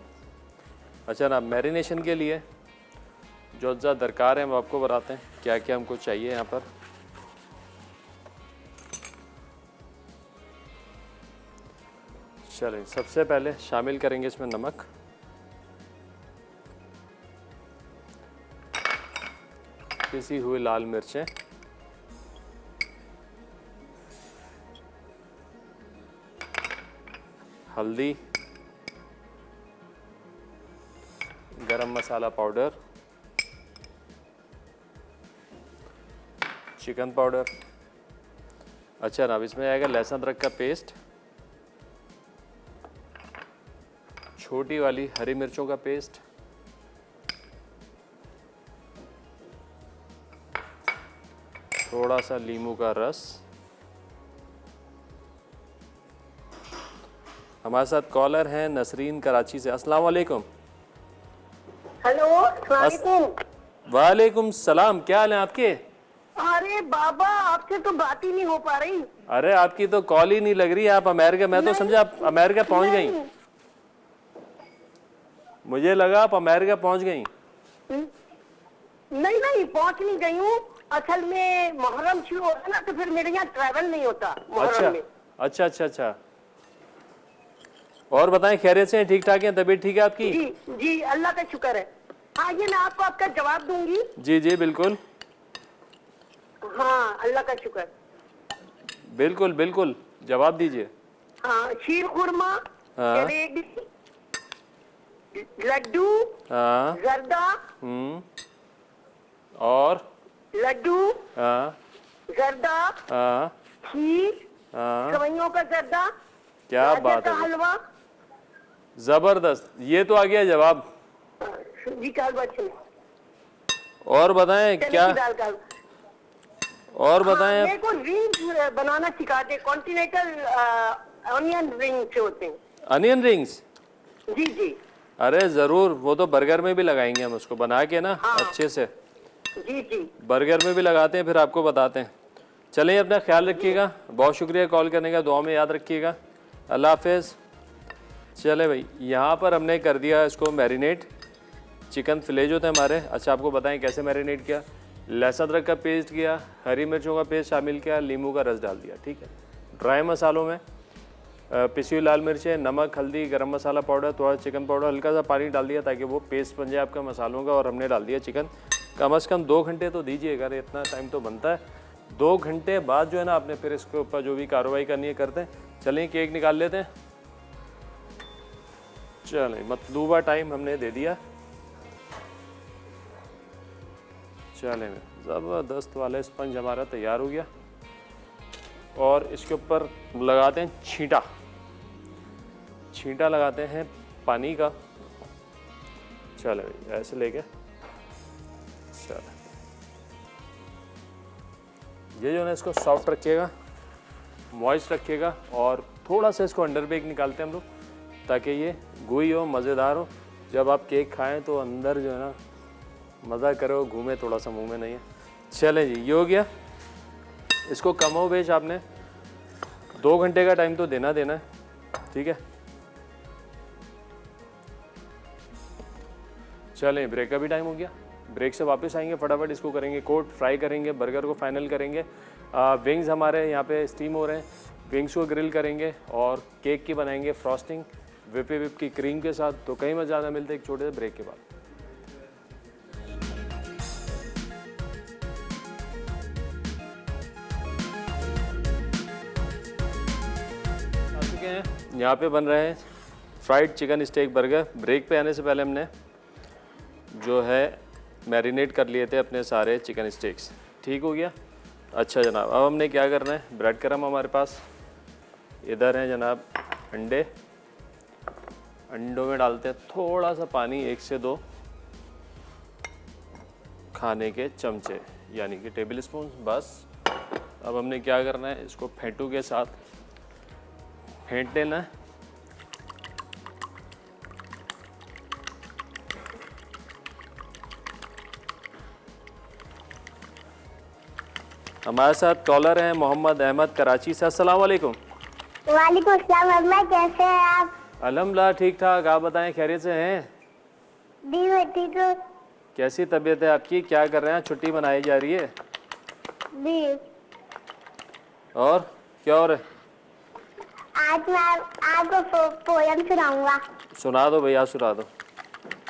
अच्छा ना, मैरिनेशन के लिए जो अज्जा दरकार है हम आपको बताते हैं क्या क्या हमको चाहिए यहाँ पर। चलें, सबसे पहले शामिल करेंगे इसमें नमक, पिसी हुई लाल मिर्चें, हल्दी, गरम मसाला पाउडर, चिकन पाउडर। अच्छा ना, अब इसमें आएगा लहसुन अदरक का पेस्ट, छोटी वाली हरी मिर्चों का पेस्ट, थोड़ा सा नींबू का रस। हमारे साथ कॉलर हैं नसरीन कराची से। अस्सलाम वालेकुम। हेलो, अस्सलाम वालेकुम। वालेकुम सलाम, क्या हाल है आपके? अरे बाबा, आपसे तो बात ही नहीं हो पा रही। अरे आपकी तो कॉल ही नहीं लग रही। आप अमेरिका, मैं तो समझा आप अमेरिका पहुंच गई। मुझे लगा आप अमेरिका पहुंच गई। नहीं नहीं, पहुंच नहीं गई हूँ। असल में मुहर्रम शुरू होता ना, तो फिर मेरे यहाँ ट्रैवल नहीं होता मुहर्रम में। अच्छा अच्छा अच्छा। और बताएं, खैरियत से हैं, ठीक ठाक हैं, तबीयत ठीक है आपकी? जी जी, अल्लाह का शुक्र है। आइए, मैं आपको आपका जवाब दूंगी। जी जी बिल्कुल। हाँ, अल्लाह का शुक्र। बिल्कुल बिल्कुल, जवाब दीजिए। हाँ, शीर खुरमा, हाँ। जलेबी, लड्डू, हाँ। जर्दा, और लड्डू, हाँ जर्दा, हाँ खीर, हाँ। सेवइयों का जर्दा, क्या गाजर बात का है, हलवा। जबरदस्त, ये तो आ गया जवाब। जी, काल बच्चे। और बताएं क्या? दाल का। और बताएं। मेरे को रिंग्स बनाना सिखा दे, कॉन्टिनेंटल ऑनियन रिंग्स होते हैं। Onion rings? जी जी। अरे जरूर, वो तो बर्गर में भी लगाएंगे हम उसको बना के ना। हाँ। अच्छे से जी जी। बर्गर में भी लगाते हैं, फिर आपको बताते हैं। चलिए, अपना ख्याल रखिएगा, बहुत शुक्रिया कॉल करने का, दुआ में याद रखिएगा। अल्लाह हाफिज़। चले भाई, यहाँ पर हमने कर दिया इसको मैरिनेट। चिकन फिले जो थे हमारे, अच्छा आपको बताएं कैसे मैरिनेट किया। लहसुन अदरक का पेस्ट किया, हरी मिर्चों का पेस्ट शामिल किया, नींबू का रस डाल दिया, ठीक है। ड्राई मसालों में पिसी हुई लाल मिर्चें, नमक, हल्दी, गरम मसाला पाउडर, थोड़ा चिकन पाउडर, हल्का सा पानी डाल दिया ताकि वो पेस्ट बन जाए आपका मसालों का। और हमने डाल दिया चिकन। कम से कम 2 घंटे तो दीजिएगा, इतना टाइम तो बनता है। 2 घंटे बाद जो है ना, आपने फिर इसके ऊपर जो भी कार्रवाई करनी है करते हैं। चलें, केक निकाल लेते हैं। चलें, मतलूबा टाइम हमने दे दिया। चलें, ज़बरदस्त वाला स्पंज हमारा तैयार हो गया। और इसके ऊपर लगाते हैं छींटा। छींटा लगाते हैं पानी का। चलो ऐसे लेके, चलो ये जो है ना, इसको सॉफ्ट रखिएगा, मॉइस्ट रखिएगा। और थोड़ा सा इसको अंडर बेक निकालते हैं हम लोग, ताकि ये गोई हो, मज़ेदार हो। जब आप केक खाएं तो अंदर जो है ना मज़ा करो, घूमे थोड़ा सा मुंह में नहीं है। चलें जी, ये हो गया। इसको कमो बेश आपने 2 घंटे का टाइम तो देना है, ठीक है। चलें, ब्रेक का भी टाइम हो गया। ब्रेक से वापस आएंगे, फटाफट इसको करेंगे कोट, फ्राई करेंगे, बर्गर को फाइनल करेंगे। विंग्स हमारे यहाँ पे स्टीम हो रहे हैं, विंग्स को ग्रिल करेंगे और केक की बनाएंगे फ्रॉस्टिंग विप की क्रीम के साथ। तो कहीं मज़ा ज़्यादा मिलते एक छोटे से ब्रेक के बाद। यहाँ पे बन रहे हैं fried chicken steak burger. Break पे आने से पहले हमने जो है मैरिनेट कर लिए थे अपने सारे चिकन स्टेक्स, ठीक हो गया। अच्छा जनाब, अब हमने क्या करना है, ब्रेड क्रम्ब हमारे पास इधर हैं जनाब, अंडे, अंडों में डालते हैं थोड़ा सा पानी, 1 से 2 खाने के चमचे यानी कि टेबल स्पून, बस। अब हमने क्या करना है, इसको फेंटू के साथ फेंट लेना है। हमारे साथ कॉलर हैं मोहम्मद अहमद कराची से। अस्सलाम वालेकुम। वालेकुम अस्सलाम अम्मा, कैसे हैं आप? अल्हम्दुलिल्लाह ठीक ठाक, आप बताएं खैरियत से हैं? जी मैं ठीक हूँ। कैसी तबीयत है आपकी, क्या कर रहे हैं, छुट्टी मनाई जा रही है? जी। और क्या हो रहा है? आज मैं आपको पोयम सुनाऊंगा। सुना दो भैया, सुना दो।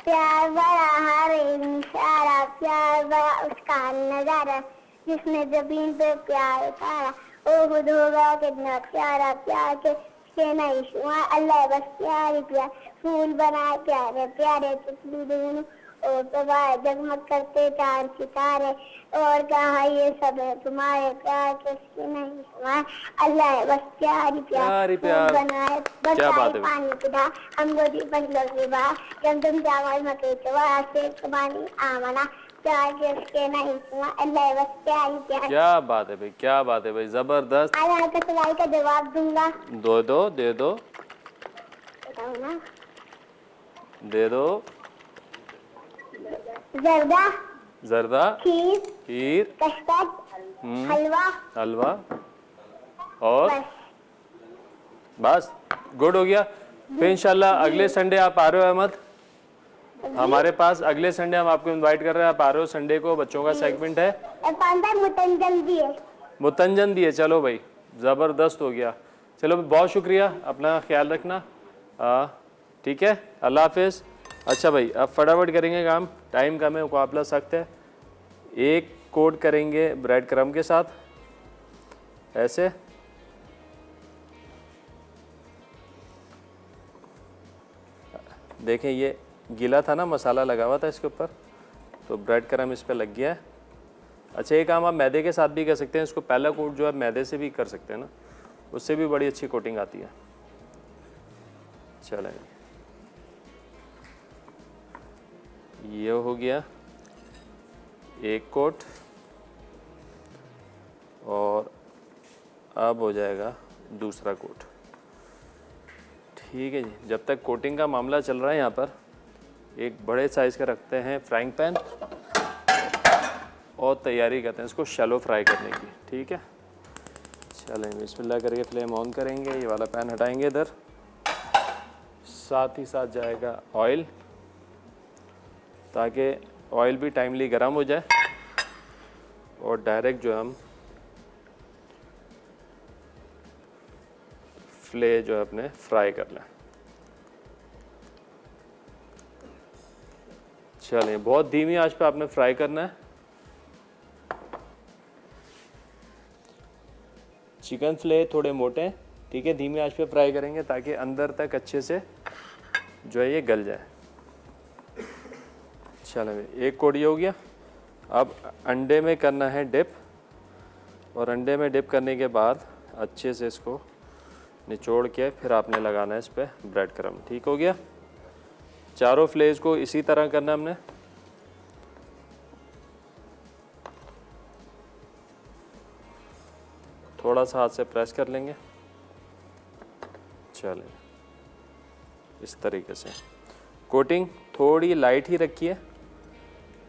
प्यार बड़ा हर इशारा, प्यार बड़ा उसका नजारा, जिसने जमीन पे प्यार उतारा, ओ खुद होगा कितना प्यारा। प्यार के नहीं शुआ, अल्लाह बस प्यार ही प्यार, फूल बनाए प्यारे प्यारे, तितली दोनों और प्रभा जगमग करते चार सितारे, और कहा ये सब है तुम्हारे प्यार किसकी नहीं सुना, अल्लाह है बस प्यारी प्यारी प्यार। बनाए क्या बात है। पानी पिला हमको दी पहले की बात, जब तुम चावल मके चवा से कबानी आमना, प्यार किसके नहीं सुना, अल्लाह है बस प्यारी प्यार। क्या बात है भाई, क्या बात है भाई, जबरदस्त। अल्लाह का सवाल का जवाब दूंगा। दे दो बताओ ना। दे दो। जर्दा, जर्दा, खीर, कस्टर्ड, हलवा, हलवा और बस। बस गुड हो गया। फिर इंशाल्लाह अगले संडे आप आ रहे हो अहमद हमारे पास, अगले संडे हम आपको इनवाइट कर रहे हैं, आप आ रहे हो संडे को, बच्चों का सेगमेंट है। मुतंजन भी है। मुतंजन दिए, चलो भाई ज़बरदस्त हो गया। चलो बहुत शुक्रिया, अपना ख्याल रखना। ठीक है, अल्लाह हाफिज़। अच्छा भाई अब फटाफट करेंगे काम, टाइम कम है, मुकाबला सख्त है। एक कोट करेंगे ब्रेड क्रम्ब के साथ, ऐसे देखें, ये गीला था ना, मसाला लगा हुआ था इसके ऊपर, तो ब्रेड क्रम्ब इस पर लग गया है। अच्छा ये काम आप मैदे के साथ भी कर सकते हैं, इसको पहला कोट जो है मैदे से भी कर सकते हैं ना, उससे भी बड़ी अच्छी कोटिंग आती है। चलें, ये हो गया एक कोट, और अब हो जाएगा दूसरा कोट। ठीक है जी, जब तक कोटिंग का मामला चल रहा है यहाँ पर एक बड़े साइज़ का रखते हैं फ्राइंग पैन और तैयारी करते हैं इसको शैलो फ्राई करने की। ठीक है, चलें बिस्मिल्लाह करके फ्लेम ऑन करेंगे, ये वाला पैन हटाएंगे इधर, साथ ही साथ जाएगा ऑयल, ताकि ऑयल भी टाइमली गर्म हो जाए और डायरेक्ट जो हम फ्ले जो है अपने फ्राई कर लें। चलें, बहुत धीमी आंच पे आपने फ्राई करना है। चिकन फ्ले थोड़े मोटे हैं, ठीक है, धीमी आंच पे फ्राई करेंगे ताकि अंदर तक अच्छे से जो है ये गल जाए। चलें, एक कोड़ी हो गया। अब अंडे में करना है डिप, और अंडे में डिप करने के बाद अच्छे से इसको निचोड़ के फिर आपने लगाना है इस पर ब्रेड क्रम्ब। ठीक हो गया, चारों फ्लेज को इसी तरह करना हमने। थोड़ा सा हाथ से प्रेस कर लेंगे। चलें, इस तरीके से कोटिंग थोड़ी लाइट ही रखिए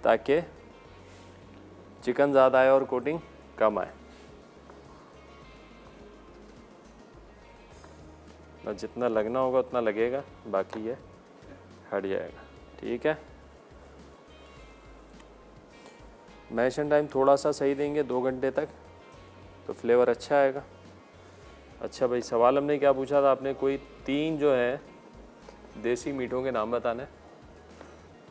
ताकि चिकन ज़्यादा आए और कोटिंग कम आए। और जितना लगना होगा उतना लगेगा, बाकी ये हट जाएगा। ठीक है, मैशन टाइम थोड़ा सा सही देंगे, 2 घंटे तक, तो फ्लेवर अच्छा आएगा। अच्छा भाई, सवाल हमने क्या पूछा था आपने, कोई 3 जो है देसी मीठों के नाम बताने,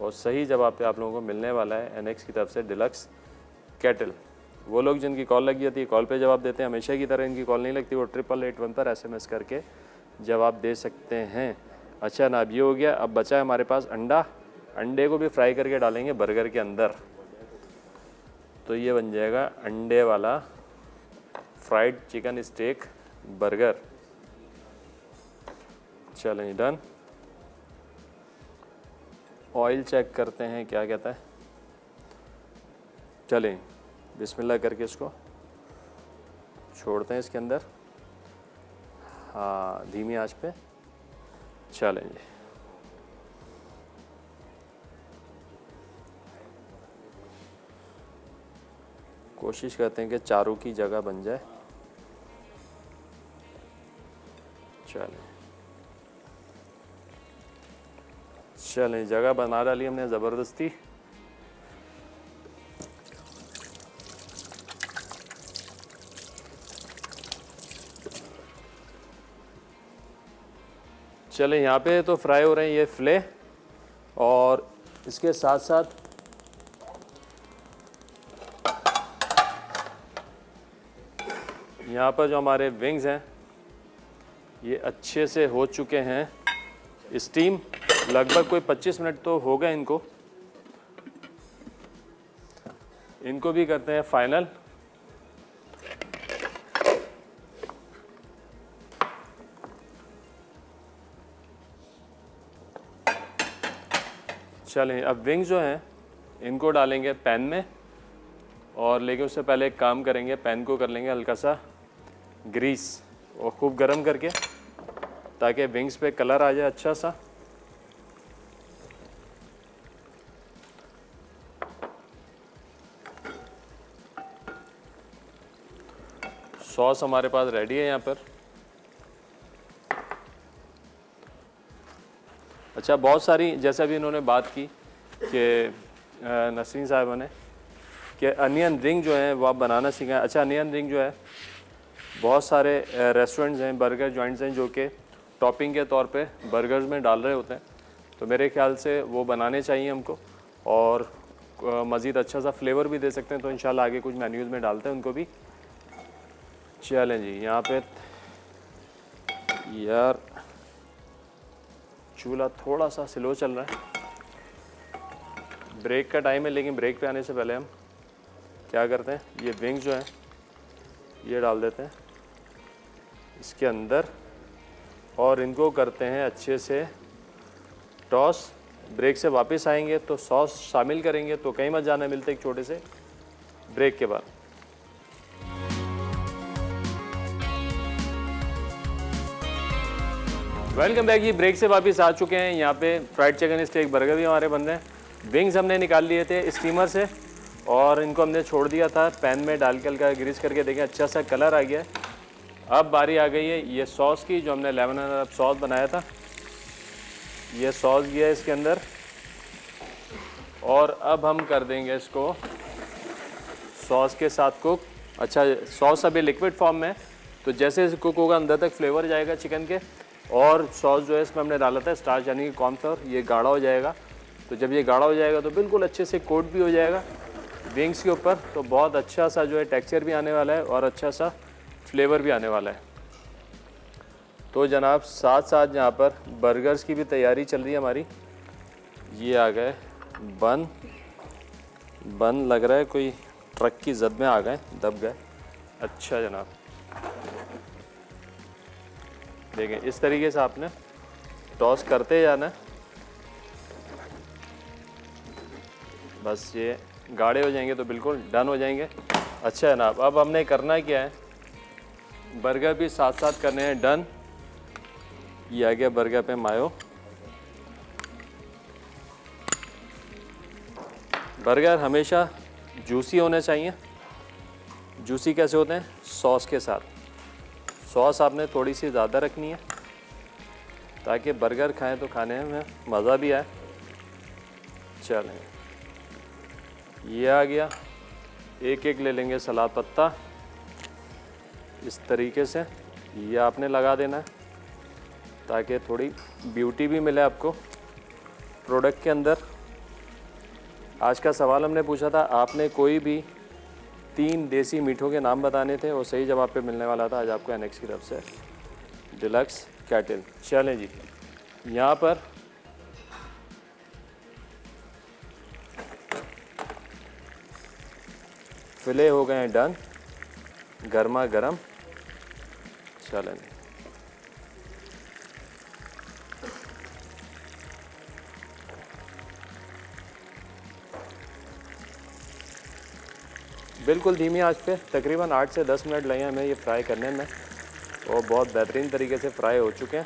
और सही जवाब पे आप लोगों को मिलने वाला है एनएक्स की तरफ से डिलक्स केटल। वो लोग जिनकी कॉल लगी होती है कॉल पे जवाब देते हैं, हमेशा की तरह इनकी कॉल नहीं लगती, वो 8881 पर SMS करके जवाब दे सकते हैं। अच्छा ना, अब ये हो गया। अब बचा है हमारे पास अंडा, अंडे को भी फ्राई करके डालेंगे बर्गर के अंदर, तो ये बन जाएगा अंडे वाला फ्राइड चिकन स्टेक बर्गर। चलें डन। ऑयल चेक करते हैं क्या कहता है। चलें बिस्मिल्लाह करके इसको छोड़ते हैं इसके अंदर, हाँ धीमी आंच पे। चलें जी, कोशिश करते हैं कि चारों की जगह बन जाए। चलें जगह बना डाली हमने ज़बरदस्ती। चलें, यहाँ पे तो फ्राई हो रहे हैं ये फ्ले, और इसके साथ साथ यहाँ पर जो हमारे विंग्स हैं ये अच्छे से हो चुके हैं स्टीम, लगभग कोई 25 मिनट तो हो गए इनको, इनको भी करते हैं फाइनल। चलें, अब विंग्स जो हैं इनको डालेंगे पैन में, और लेकिन उससे पहले एक काम करेंगे, पैन को कर लेंगे हल्का सा ग्रीस और खूब गर्म करके, ताकि विंग्स पे कलर आ जाए अच्छा सा। सॉस हमारे पास रेडी है यहाँ पर। अच्छा, बहुत सारी, जैसे अभी इन्होंने बात की कि नसरीन साहब ने, कि अनियन रिंग जो है वो आप बनाना सीखें। अच्छा, अनियन रिंग जो है बहुत सारे रेस्टोरेंट्स हैं, बर्गर जॉइंट्स हैं जो कि टॉपिंग के तौर पे बर्गर्स में डाल रहे होते हैं, तो मेरे ख्याल से वो बनाने चाहिए हमको, और मज़ीद अच्छा सा फ्लेवर भी दे सकते हैं। तो इंशाल्लाह आगे कुछ मेन्यूज़ में डालते हैं उनको भी। चलें जी, यहाँ पे यार चूल्हा थोड़ा सा स्लो चल रहा है, ब्रेक का टाइम है, लेकिन ब्रेक पे आने से पहले हम क्या करते हैं, ये विंग्स जो हैं ये डाल देते हैं इसके अंदर, और इनको करते हैं अच्छे से टॉस। ब्रेक से वापस आएंगे तो सॉस शामिल करेंगे, तो कहीं मत जाना, मिलते एक छोटे से ब्रेक के बाद। Welcome back. ये ब्रेक से वापस आ चुके हैं। यहाँ पे फ्राइड चिकन स्टेक बर्गर भी हमारे बन रहे हैं। विंग्स हमने निकाल लिए थे स्टीमर से, और इनको हमने छोड़ दिया था पैन में डाल के, हल्का ग्रीस करके। देखें अच्छा सा कलर आ गया है। अब बारी आ गई है ये सॉस की, जो हमने लेमन एंड हर्ब सॉस बनाया था। ये सॉस गया है इसके अंदर, और अब हम कर देंगे इसको सॉस के साथ कुक। अच्छा, सॉस अभी लिक्विड फॉर्म में, तो जैसे कुक होगा अंदर तक फ्लेवर जाएगा चिकन के, और सॉस जो है इसमें हमने डाला था स्टार्च यानी कि कॉर्नफ्लोर, ये गाढ़ा हो जाएगा। तो जब ये गाढ़ा हो जाएगा तो बिल्कुल अच्छे से कोट भी हो जाएगा विंग्स के ऊपर, तो बहुत अच्छा सा जो है टेक्सचर भी आने वाला है और अच्छा सा फ्लेवर भी आने वाला है। तो जनाब, साथ साथ यहाँ पर बर्गर्स की भी तैयारी चल रही है हमारी। ये आ गए बन लग रहा है कोई ट्रक की जद में आ गए, दब गए। अच्छा जनाब, देखें इस तरीके से आपने टॉस करते जाना है, बस ये गाढ़े हो जाएंगे तो बिल्कुल डन हो जाएंगे। अच्छा जनाब, अब हमने करना क्या है, बर्गर भी साथ साथ करने हैं डन। ये आ गया बर्गर पे मायो। बर्गर हमेशा जूसी होने चाहिए। जूसी कैसे होते हैं? सॉस के साथ। सॉस आपने थोड़ी सी ज़्यादा रखनी है ताकि बर्गर खाएं तो खाने में मज़ा भी आए। चलें, ये आ गया। एक एक ले लेंगे सलाद पत्ता इस तरीके से, ये आपने लगा देना है ताकि थोड़ी ब्यूटी भी मिले आपको प्रोडक्ट के अंदर। आज का सवाल हमने पूछा था, आपने कोई भी 3 देसी मीठों के नाम बताने थे और सही जवाब पे मिलने वाला था आज आपको एनेक्स की तरफ से डिलक्स कैटल। चलें जी, यहाँ पर फिले हो गए हैं डन, गर्मा गर्म। चलें, बिल्कुल धीमी आंच पे तकरीबन 8 से 10 मिनट लगे हमें ये फ्राई करने में, और बहुत बेहतरीन तरीके से फ्राई हो चुके हैं।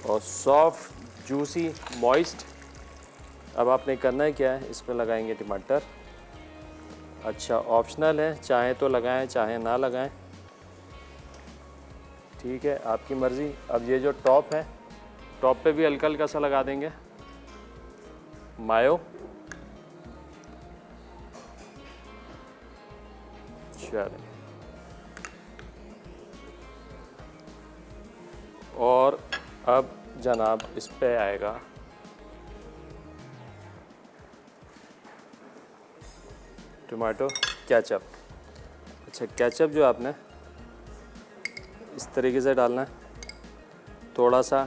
और सॉफ्ट जूसी मॉइस्ट। अब आपने करना है क्या है, इस पर लगाएंगे टमाटर। अच्छा, ऑप्शनल है, चाहे तो लगाएं चाहे ना लगाएं, ठीक है, आपकी मर्ज़ी। अब ये जो टॉप है, टॉप पे भी हल्का हल्का सा लगा देंगे मायो। चलें, और अब जनाब इस पे आएगा टमाटो केचप। अच्छा, केचप जो आपने इस तरीके से डालना है, थोड़ा सा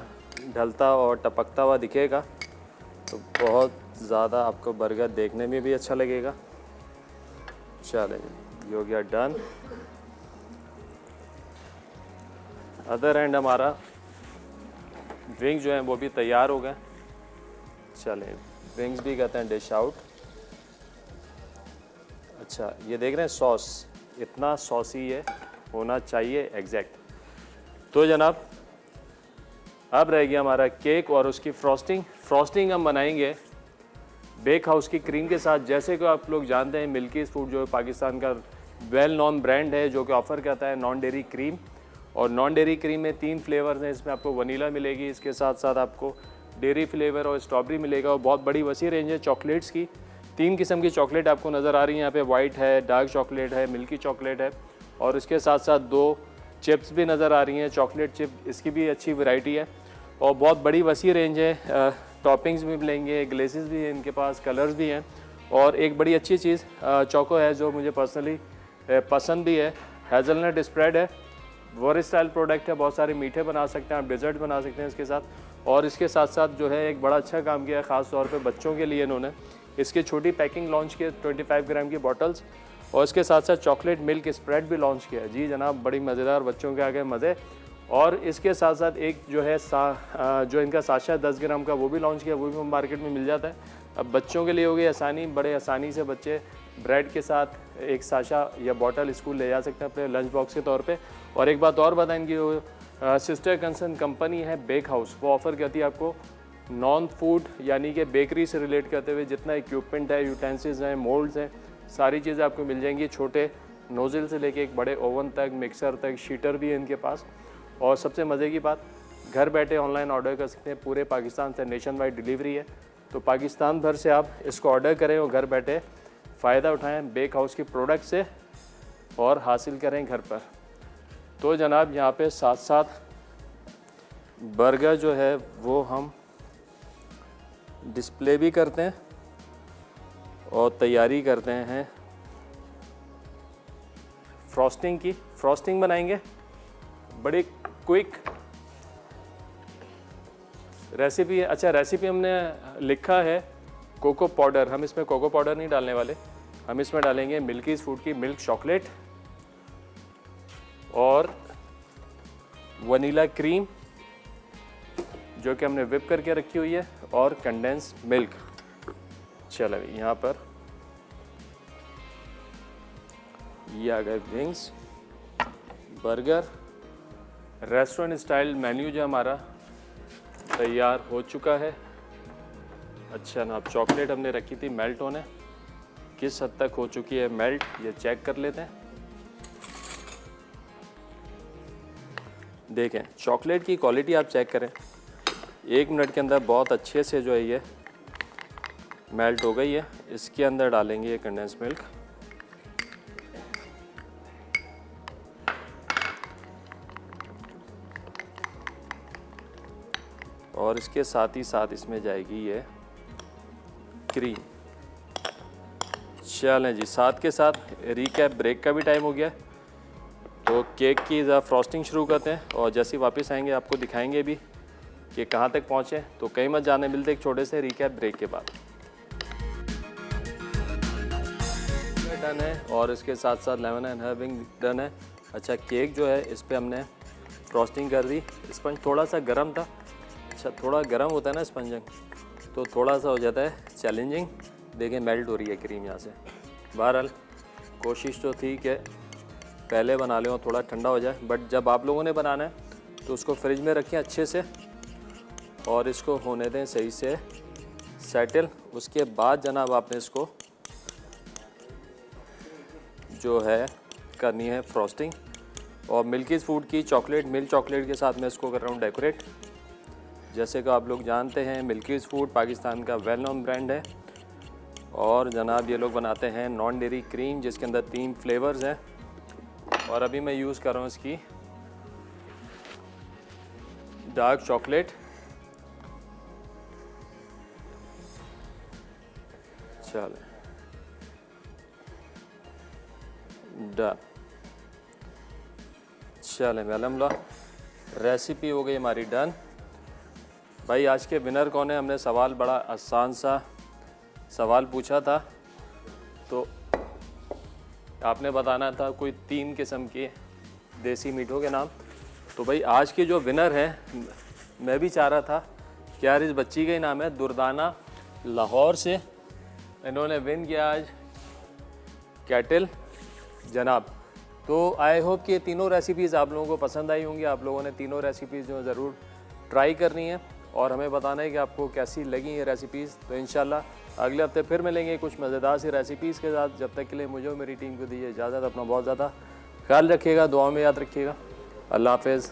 ढलता और टपकता हुआ दिखेगा तो बहुत ज़्यादा आपको बर्गर देखने में भी अच्छा लगेगा। चलें, ये हो गया डन। अदर एंड हमारा विंग जो है वो भी तैयार हो गए। चलें, विंग्स भी कहते हैं डिश आउट। अच्छा, ये देख रहे हैं सॉस, इतना सॉसी ये होना चाहिए एग्जैक्ट। तो जनाब अब रह गया हमारा केक और उसकी फ्रॉस्टिंग हम बनाएंगे बेक हाउस की क्रीम के साथ। जैसे कि आप लोग जानते हैं मिल्कीज़ फूड जो पाकिस्तान का वेल नॉन ब्रांड है जो कि ऑफ़र करता है नॉन डेयरी क्रीम, और नॉन डेयरी क्रीम में 3 फ्लेवर्स हैं। इसमें आपको वनीला मिलेगी, इसके साथ साथ आपको डेयरी फ्लेवर और स्ट्रॉबेरी मिलेगा, और बहुत बड़ी वसी रेंज है चॉकलेट्स की। 3 किस्म की चॉकलेट आपको नज़र आ रही है यहाँ पे, वाइट है, डार्क चॉकलेट है, मिल्की चॉकलेट है, और इसके साथ साथ 2 चिप्स भी नज़र आ रही हैं, चॉकलेट चिप, इसकी भी अच्छी वैरायटी है और बहुत बड़ी वसी रेंज है। टॉपिंग्स भी मिलेंगे, ग्लेसेस भी हैं इनके पास, कलर्स भी हैं, और एक बड़ी अच्छी चीज़ चोको है जो मुझे पर्सनली पसंद भी है, हेज़लनट स्प्रेड है, वॉर स्टाइल प्रोडक्ट है, बहुत सारे मीठे बना सकते हैं आप, डेजर्ट बना सकते हैं इसके साथ। और इसके साथ साथ जो है एक बड़ा अच्छा काम किया है ख़ास तौर पे बच्चों के लिए, इन्होंने इसकी छोटी पैकिंग लॉन्च की 25 ग्राम की बॉटल्स, और इसके साथ साथ चॉकलेट मिल्क स्प्रेड भी लॉन्च किया है। जी जनाब, बड़ी मज़ेदार, बच्चों के आगे मज़े। और इसके साथ साथ एक जो है जो इनका साशा 10 ग्राम का वो भी लॉन्च किया, वो भी मार्केट में मिल जाता है। अब बच्चों के लिए हो गई आसानी, बड़े आसानी से बच्चे ब्रेड के साथ एक साशा या बॉटल स्कूल ले जा सकते हैं अपने लंच बॉक्स के तौर पे। और एक बात और बताएं कि वो सिस्टर कंसर्न कंपनी है बेक हाउस, वो ऑफ़र करती है आपको नॉन फूड यानी कि बेकरी से रिलेट करते हुए जितना इक्विपमेंट है, यूटेंसिल्स हैं, मोल्ड्स हैं, सारी चीज़ें आपको मिल जाएंगी, छोटे नोज़ल से लेके एक बड़े ओवन तक, मिक्सर तक, शीटर भी है इनके पास। और सबसे मज़े की बात, घर बैठे ऑनलाइन ऑर्डर कर सकते हैं, पूरे पाकिस्तान से नेशन वाइड डिलीवरी है। तो पाकिस्तान भर से आप इसको ऑर्डर करें और घर बैठे फ़ायदा उठाएं बेक हाउस की प्रोडक्ट से और हासिल करें घर पर। तो जनाब यहाँ पे साथ साथ बर्गर जो है वो हम डिस्प्ले भी करते हैं और तैयारी करते हैं फ्रॉस्टिंग बनाएंगे। बड़ी क्विक रेसिपी है। अच्छा, रेसिपी हमने लिखा है कोको पाउडर, हम इसमें कोको पाउडर नहीं डालने वाले, हम इसमें डालेंगे मिल्कीज़ फूड की मिल्क चॉकलेट और वनीला क्रीम जो कि हमने whip करके रखी हुई है, और कंडेंस मिल्क। चलो यहाँ पर ये आ गए wings, burger. Restaurant style menu जो हमारा तैयार हो चुका है। अच्छा ना, अब चॉकलेट हमने रखी थी मेल्ट होने, किस हद तक हो चुकी है मेल्ट ये चेक कर लेते हैं। देखें चॉकलेट की क्वालिटी आप चेक करें, 1 मिनट के अंदर बहुत अच्छे से जो है ये मेल्ट हो गई है। इसके अंदर डालेंगे ये कंडेंस मिल्क, और इसके साथ ही साथ इसमें जाएगी ये क्रीम। चलें जी, साथ के साथ रिकैप, ब्रेक का भी टाइम हो गया, तो केक की फ्रॉस्टिंग शुरू करते हैं और जैसे ही वापस आएंगे आपको दिखाएंगे भी कि कहाँ तक पहुँचे। तो कहीं मत जाने, मिलते एक छोटे से रिकैप ब्रेक के बाद। डन है और इसके साथ साथ लेमन एंड हर्बिंग डन है। अच्छा, केक जो है इस पर हमने फ्रॉस्टिंग कर दी। स्पंज थोड़ा सा गर्म था, अच्छा थोड़ा गर्म होता है ना स्पंज, तो थोड़ा सा हो जाता है चैलेंजिंग। देखें मेल्ट हो रही है क्रीम यहाँ से। बहरहाल कोशिश तो थी कि पहले बना लें और थोड़ा ठंडा हो जाए, बट जब आप लोगों ने बनाना है तो उसको फ्रिज में रखें अच्छे से और इसको होने दें सही से सेटल। उसके बाद जनाब आपने इसको जो है करनी है फ्रॉस्टिंग, और मिल्कीज़ फूड की चॉकलेट, मिल्क चॉकलेट के साथ मैं इसको कर रहा हूँ डेकोरेट। जैसे कि आप लोग जानते हैं मिल्कीज़ फूड पाकिस्तान का वेल नोन ब्रांड है, और जनाब ये लोग बनाते हैं नॉन डेयरी क्रीम जिसके अंदर 3 फ्लेवर्स हैं, और अभी मैं यूज़ कर रहा हूँ इसकी डार्क चॉकलेट। चलें डन। चलें अल्हम्दुलिल्लाह रेसिपी हो गई हमारी डन। भाई आज के विनर कौन है? हमने सवाल बड़ा आसान सा सवाल पूछा था, तो आपने बताना था कोई 3 किस्म के देसी मीठों के नाम। तो भाई आज के जो विनर हैं, मैं भी चाह रहा था कि यार इस बच्ची का ही नाम है दुर्दाना, लाहौर से। इन्होंने विन किया आज कैटल जनाब। तो आई होप कि ये तीनों रेसिपीज़ आप लोगों को पसंद आई होंगी। आप लोगों ने तीनों रेसिपीज़ जो ज़रूर ट्राई करनी है और हमें बताना है कि आपको कैसी लगी ये रेसिपीज़। तो इंशाल्लाह अगले हफ्ते फिर मिलेंगे कुछ मज़ेदार सी रेसिपीज़ के साथ। जब तक के लिए मुझे और मेरी टीम को दीजिए इजाज़त। अपना बहुत ज़्यादा ख्याल रखिएगा, दुआ में याद रखिएगा। अल्लाह हाफ़िज़।